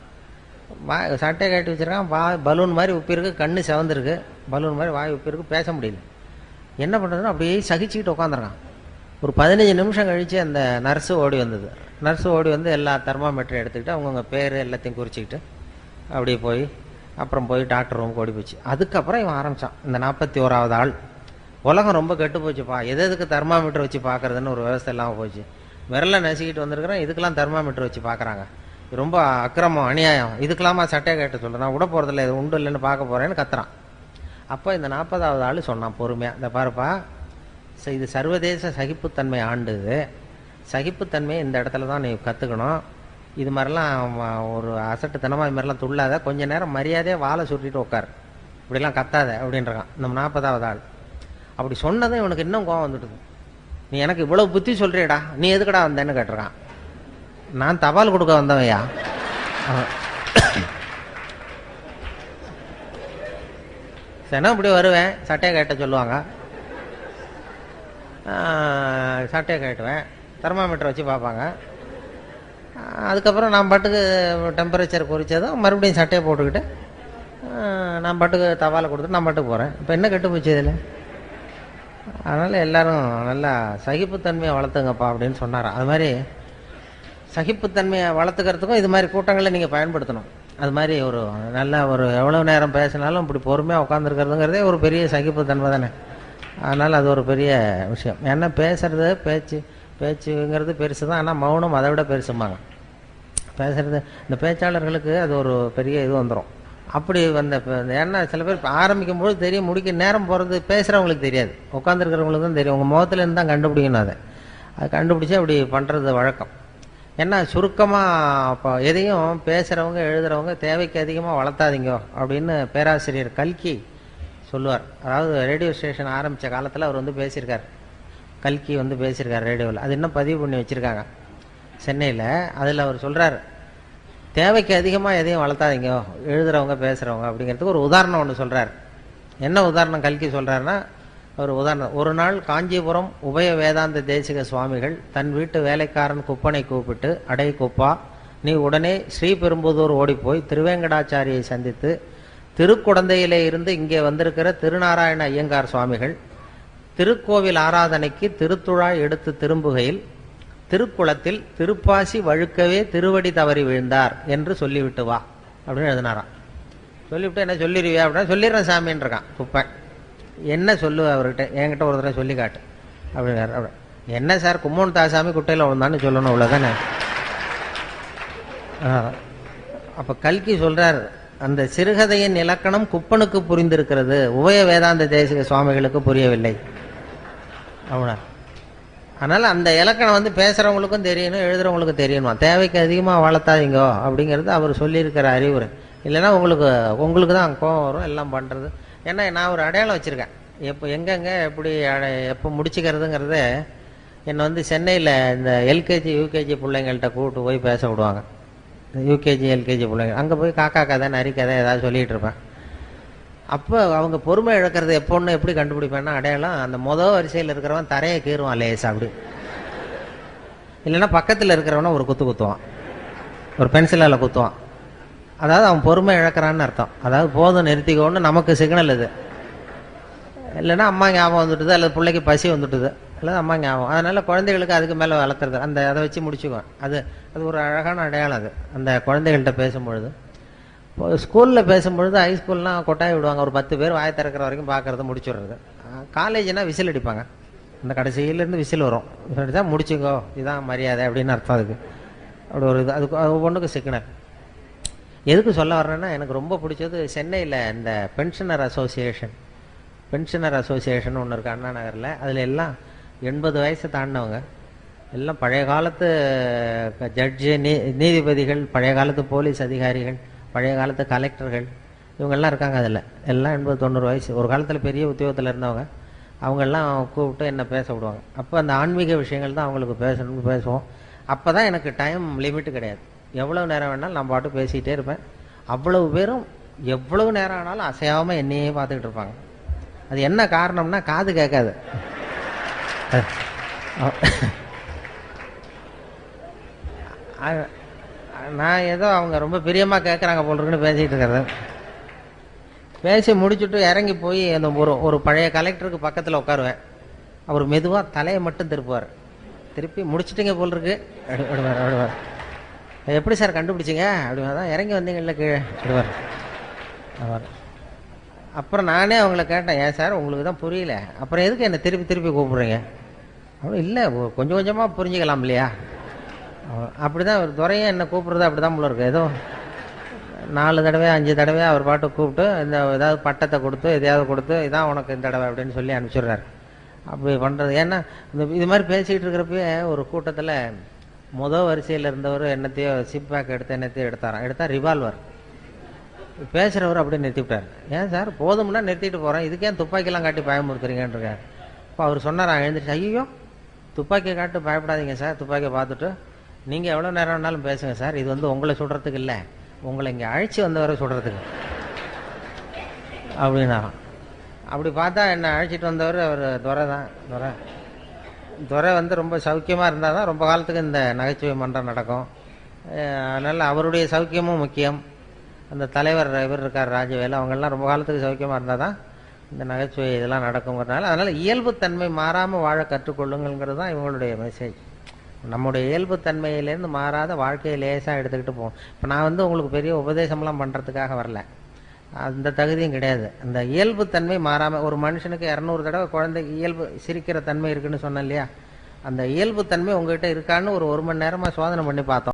சட்டையை கட்டி வச்சுருக்கான். பலூன் மாதிரி உப்பிருக்கு, கண்ணு செவந்திருக்கு, பலூன் மாதிரி வாய் உப்பிருக்கு, பேச முடியல. என்ன பண்ணுறதுன்னு அப்படியே சகிச்சுக்கிட்டு உட்காந்துருக்கான். ஒரு 15 நிமிஷம் கழித்து அந்த நர்ஸு ஓடி வந்தது. நர்ஸு ஓடி வந்து எல்லா தெர்மாமீட்டரும் எடுத்துக்கிட்டு அவங்கவுங்க பேர் எல்லாத்தையும் குறிச்சிக்கிட்டு அப்படியே போய் அப்புறம் போய் டாக்டர் ரூமுக்கு ஓடி போச்சு. அதுக்கப்புறம் இவன் ஆரம்பித்தான், இந்த 41வது ஆள். உலகம் ரொம்ப கெட்டு போச்சுப்பா, எதுக்கு தெர்மாமீட்டர் வச்சு பார்க்குறதுன்னு ஒரு விவசாயம் இல்லாமல் போச்சு. விரலை நசுக்கிட்டு வந்திருக்கிறேன், இதுக்கெல்லாம் தெர்மாமீட்டர் வச்சு பார்க்குறாங்க. ரொம்ப அக்கிரமம், அநியாயம், இதுக்கெல்லாமா சட்டையை கேட்டு சொல்கிறேன், நான் விட போகிறதில்ல, இது உண்டு இல்லைன்னு பார்க்க போகிறேன்னு கத்துறான். அப்போ இந்த 40வது ஆள் சொன்னான் பொறுமையாக, இந்த பாருப்பா, இது சர்வதேச சகிப்புத்தன்மை ஆண்டு, சகிப்புத்தன்மை இந்த இடத்துல தான் நீ கற்றுக்கணும். இது மாதிரிலாம் ஒரு அசட்டுத்தனமாக இது மாதிரிலாம் துள்ளாத, கொஞ்ச நேரம் மரியாதையாக வாழை சுட்டிட்டு உட்கார், இப்படிலாம் கத்தாத அப்படின்றான் நம்ம 40வது ஆள். அப்படி சொன்னதும் இவனுக்கு இன்னும் கோவம் வந்துட்டுது. நீ எனக்கு இவ்வளவு புத்தி சொல்றியடா, நீ எதுக்கடா வந்தேன்னு கேட்டிருக்கான். நான் தபால் கொடுக்க வந்தவையா? சரி, இப்படி வருவேன், சட்டையை கேட்ட சொல்லுவாங்க, சட்டையை கேட்டுவேன், தெர்மாமீட்டர் வச்சு பார்ப்பாங்க. அதுக்கப்புறம் நான் பாட்டுக்கு டெம்பரேச்சர் குறித்ததும் மறுபடியும் சட்டையை போட்டுக்கிட்டு நான் பாட்டுக்கு தவாலை கொடுத்துட்டு நான் பாட்டுக்கு போகிறேன். இப்போ என்ன கெட்டு போச்சு இதில்? அதனால் எல்லோரும் நல்லா சகிப்புத்தன்மையை வளர்த்துங்கப்பா அப்படின்னு சொன்னார். அது மாதிரி சகிப்புத்தன்மையை வளர்த்துக்கிறதுக்கும் இது மாதிரி கூட்டங்களை நீங்கள் பயன்படுத்தணும். அது மாதிரி ஒரு நல்ல ஒரு எவ்வளோ நேரம் பேசினாலும் இப்படி பொறுமையாக உட்காந்துருக்கிறதுங்கிறதே ஒரு பெரிய சகிப்புத்தன்மை தானே. அதனால் அது ஒரு பெரிய விஷயம். ஏன்னா பேசுறது பேச்சுங்கிறது பெருசு தான், ஆனால் மௌனம் அதை விட பெருசும்பாங்க. பேசுறது இந்த பேச்சாளர்களுக்கு அது ஒரு பெரிய இது வந்துடும். அப்படி வந்த ஏன்னா சில பேர் ஆரம்பிக்கும் போது தெரியும், முடிக்க நேரம் போகிறது பேசுகிறவங்களுக்கு தெரியாது, உட்காந்துருக்கிறவங்களுக்கு தான் தெரியும். உங்கள் முகத்துலேருந்து தான் கண்டுபிடிக்கணும். அது கண்டுபிடிச்சி அப்படி பண்ணுறது வழக்கம். ஏன்னா சுருக்கமாக இப்போ எதையும் பேசுகிறவங்க எழுதுகிறவங்க தேவைக்கு அதிகமாக வளர்த்தாதீங்க அப்படின்னு பேராசிரியர் கல்கி சொல்லுவார். அதாவது ரேடியோ ஸ்டேஷன் ஆரம்பித்த காலத்தில் அவர் வந்து பேசியிருக்கார், கல்கி வந்து பேசியிருக்கார் ரேடியோவில். அது இன்னும் பதிவு பண்ணி வச்சுருக்காங்க சென்னையில். அதில் அவர் சொல்கிறார், தேவைக்கு அதிகமாக எதையும் வளர்த்தாதீங்க எழுதுகிறவங்க பேசுகிறவங்க அப்படிங்கிறதுக்கு ஒரு உதாரணம் ஒன்று சொல்கிறார். என்ன உதாரணம் கல்கி சொல்கிறாருன்னா, ஒரு உதாரணம், ஒரு நாள் காஞ்சிபுரம் உபய வேதாந்த தேசிக சுவாமிகள் தன் வீட்டு வேலைக்காரன் குப்பனை கூப்பிட்டு, அடை குப்பா, நீ உடனே ஸ்ரீபெரும்புதூர் ஓடிப்போய் திருவேங்கடாச்சாரியை சந்தித்து திருக்குடந்தையிலே இருந்து இங்கே வந்திருக்கிற திருநாராயண ஐயங்கார் சுவாமிகள் திருக்கோவில் ஆராதனைக்கு திருத்துழாய் எடுத்து திரும்புகையில் திருக்குளத்தில் திருப்பாசி வழுக்கவே திருவடி தவறி விழுந்தார் என்று சொல்லிவிட்டு வா அப்படின்னு எழுதினாராம். சொல்லிவிட்டு என்ன சொல்லிடுவியா அப்படின்னா, சொல்லிடுறேன் சாமின்னு இருக்கான் குப்பை. என்ன சொல்லுவ அவர்கிட்ட, என்கிட்ட ஒரு தடவை சொல்லி காட்டு அப்படின்னாரு. என்ன சார், கும்மோன் தாசாமி குட்டையில் விழுந்தான்னு சொல்லணும், அவ்வளோதானே. அப்போ கல்கி சொல்றார், அந்த சிறுகதையின் இலக்கணம் குப்பனுக்கு புரிந்திருக்கிறது, உபய வேதாந்த தேசிக சுவாமிகளுக்கு புரியவில்லை அப்படின்னா. அதனால் அந்த இலக்கணம் வந்து பேசுகிறவங்களுக்கும் தெரியணும், எழுதுகிறவங்களுக்கும் தெரியணுமா. தேவைக்கு அதிகமாக வளர்த்தாதீங்கோ அப்படிங்கிறது அவர் சொல்லியிருக்கிற அறிவுரை. இல்லைன்னா உங்களுக்கு தான் கோபம் வரும் எல்லாம் பண்ணுறது. ஏன்னா நான் ஒரு அடையாளம் வச்சுருக்கேன், எங்கெங்கே எப்படி எப்போ முடிச்சுக்கிறதுங்கிறத. என்னை வந்து சென்னையில் இந்த எல்கேஜி யூகேஜி பிள்ளைங்கள்ட்ட கூப்பிட்டு போய் பேச விடுவாங்க. யூகேஜி எல்கேஜி பிள்ளைங்க அங்கே போய் காக்கா கதை நரி கதை ஏதாவது சொல்லிகிட்டு இருப்பேன். அப்போ அவங்க பொறுமை இழக்கிறது எப்போன்னு எப்படி கண்டுபிடிப்பேன்னா, அடையாளம், அந்த வரிசையில் இருக்கிறவன் தரையை கீறுவான் லேசா அப்படி, இல்லைன்னா பக்கத்தில் இருக்கிறவன ஒரு குத்து குத்துவான், ஒரு பென்சிலால் குத்துவான். அதாவது அவன் பொறுமை இழக்கிறான்னு அர்த்தம். அதாவது போதும் நிறுத்திக்கோன்னு நமக்கு சிக்னல் இது. இல்லைன்னா அம்மா ஞாபகம் வந்துட்டுது, அல்லது பிள்ளைக்கு பசி வந்துட்டுது, அல்லது அம்மா ஞாபகம். அதனால் குழந்தைகளுக்கு அதுக்கு மேலே வளர்த்துறது, அதை வச்சு முடிச்சுக்குவேன். அது ஒரு அழகான அடையாளம். அது அந்த குழந்தைகள்கிட்ட பேசும்பொழுது, இப்போ ஸ்கூலில் பேசும்பொழுது, ஹைஸ்கூல்லாம் கொட்டாய் விடுவாங்க, ஒரு 10 பேர் வாயை திறக்கிற வரைக்கும் பார்க்குறது முடிச்சுடுறது. காலேஜ்னால் விசில் அடிப்பாங்க, அந்த கடைசியிலேருந்து விசில் வரும், தான் முடிச்சுக்கோ இதுதான் மரியாதை அப்படின்னு அர்த்தம். அதுக்கு அப்படி ஒரு இது, அதுக்கு ஒவ்வொன்றுக்கு சிக்னல். எதுக்கு சொல்ல வர்றேன்னா, எனக்கு ரொம்ப பிடிச்சது சென்னையில் இந்த பென்ஷனர் அசோசியேஷன் ஒன்று இருக்குது அண்ணா நகரில். அதில் எல்லாம் 80 வயசை தாண்டினவங்க, எல்லாம் பழைய காலத்து ஜட்ஜு, நீதிபதிகள், பழைய காலத்து போலீஸ் அதிகாரிகள், பழைய காலத்து கலெக்டர்கள், இவங்கெல்லாம் இருக்காங்க. அதில் எல்லாம் 80-90 வயசு, ஒரு காலத்தில் பெரிய உத்தியோகத்தில் இருந்தவங்க. அவங்கெல்லாம் கூப்பிட்டு என்ன பேச விடுவாங்க. அப்போ அந்த ஆன்மீக விஷயங்கள் தான் அவங்களுக்கு பேசணும்னு பேசுவோம். அப்போ தான் எனக்கு டைம் லிமிட்டு கிடையாது, எவ்வளோ நேரம் வேணாலும் நான் பாட்டு பேசிகிட்டே இருப்பேன். அவ்வளவு பேரும் எவ்வளவு நேரம் ஆனாலும் அசையாமல் என்னையே பார்த்துக்கிட்டு இருப்பாங்க. அது என்ன காரணம்னா, காது கேட்காது. நான் ஏதோ அவங்க ரொம்ப பிரியமாக கேட்குறாங்க போல் இருக்குன்னு பேசிகிட்டு இருக்கிறது. பேசி முடிச்சுட்டு இறங்கி போய் அந்த ஒரு பழைய கலெக்டருக்கு பக்கத்தில் உட்காருவேன். அவர் மெதுவாக தலையை மட்டும் திருப்புவார். திருப்பி முடிச்சுட்டிங்க போல் இருக்கு அப்படிவார். எப்படி சார் கண்டுபிடிச்சிங்க அப்படின்னா, தான் இறங்கி வந்தீங்கல்ல கீழே அப்படிவார். அப்புறம் நானே அவங்கள கேட்டேன், ஏன் சார் உங்களுக்கு தான் புரியல, அப்புறம் எதுக்கு என்னை திருப்பி கூப்பிட்றீங்க அவ்வளோ இல்லை, கொஞ்சம் கொஞ்சமாக புரிஞ்சுக்கலாம் இல்லையா. அப்படி தான் ஒரு துறையும் என்னை கூப்பிட்றது அப்படி தான் போல இருக்கு. ஏதோ 4 தடவை 5 தடவை அவர் பாட்டு கூப்பிட்டு இந்த ஏதாவது பட்டத்தை கொடுத்து எதையாவது கொடுத்து இதான் உனக்கு இந்த தடவை அப்படின்னு சொல்லி அனுப்பிச்சிடுறாரு. அப்படி பண்ணுறது ஏன்னா இது மாதிரி பேசிக்கிட்டு இருக்கிறப்பயே ஒரு கூட்டத்தில் வரிசையில் இருந்தவர் என்னத்தையோ சிப் பேக் எடுத்து என்னத்தையோ எடுத்தால் ரிவால்வர். பேசுகிறவர் அப்படியே நிறுத்திவிட்டார். ஏன் சார் போதும்னா நிறுத்திட்டு போகிறேன், இதுக்கே துப்பாக்கிலாம் காட்டி பயமுறுத்துறீங்கன்னு இருக்கார். இப்போ அவர் சொன்னார், எழுந்திரிச்சு, ஐயோ துப்பாக்கியை காட்டு பயப்படாதீங்க சார், துப்பாக்கியை பார்த்துட்டு நீங்கள் எவ்வளோ நேரம் வேணாலும் பேசுங்க சார், இது வந்து உங்களை சுடுறதுக்கு இல்லை, உங்களை இங்கே அழைச்சி வந்தவரை சுடுறதுக்கு அப்படின்னாராம். அப்படி பார்த்தா என்னை அழைச்சிட்டு வந்தவர் அவர் துரை தான். துரை வந்து ரொம்ப சௌக்கியமாக இருந்தால் தான் ரொம்ப காலத்துக்கு இந்த நகைச்சுவை மன்றம் நடக்கும். அதனால் அவருடைய சௌக்கியமும் முக்கியம். அந்த தலைவர் இவர் இருக்கார் ராஜவேலு, அவங்கெல்லாம் ரொம்ப காலத்துக்கு சௌக்கியமாக இருந்தால் தான் இந்த நகைச்சுவை இதெல்லாம் நடக்குங்கிறதுனால அதனால் இயல்புத்தன்மை மாறாமல் வாழ கற்றுக்கொள்ளுங்கிறது தான் இவங்களுடைய மெசேஜ். நம்முடைய இயல்புத்தன்மையிலேருந்து மாறாத வாழ்க்கையை லேசாக எடுத்துக்கிட்டு போகும். இப்போ நான் வந்து உங்களுக்கு பெரிய உபதேசம்லாம் பண்ணுறதுக்காக வரல, அந்த தகுதியும் கிடையாது. அந்த இயல்புத்தன்மை மாறாமல் ஒரு மனுஷனுக்கு 200 தடவை குழந்தை இயல்பு சிரிக்கிற தன்மை இருக்குன்னு சொன்னேன் இல்லையா, அந்த இயல்புத்தன்மை உங்ககிட்ட இருக்கான்னு ஒரு மணி நேரமாக சோதனை பண்ணி பார்த்தோம்.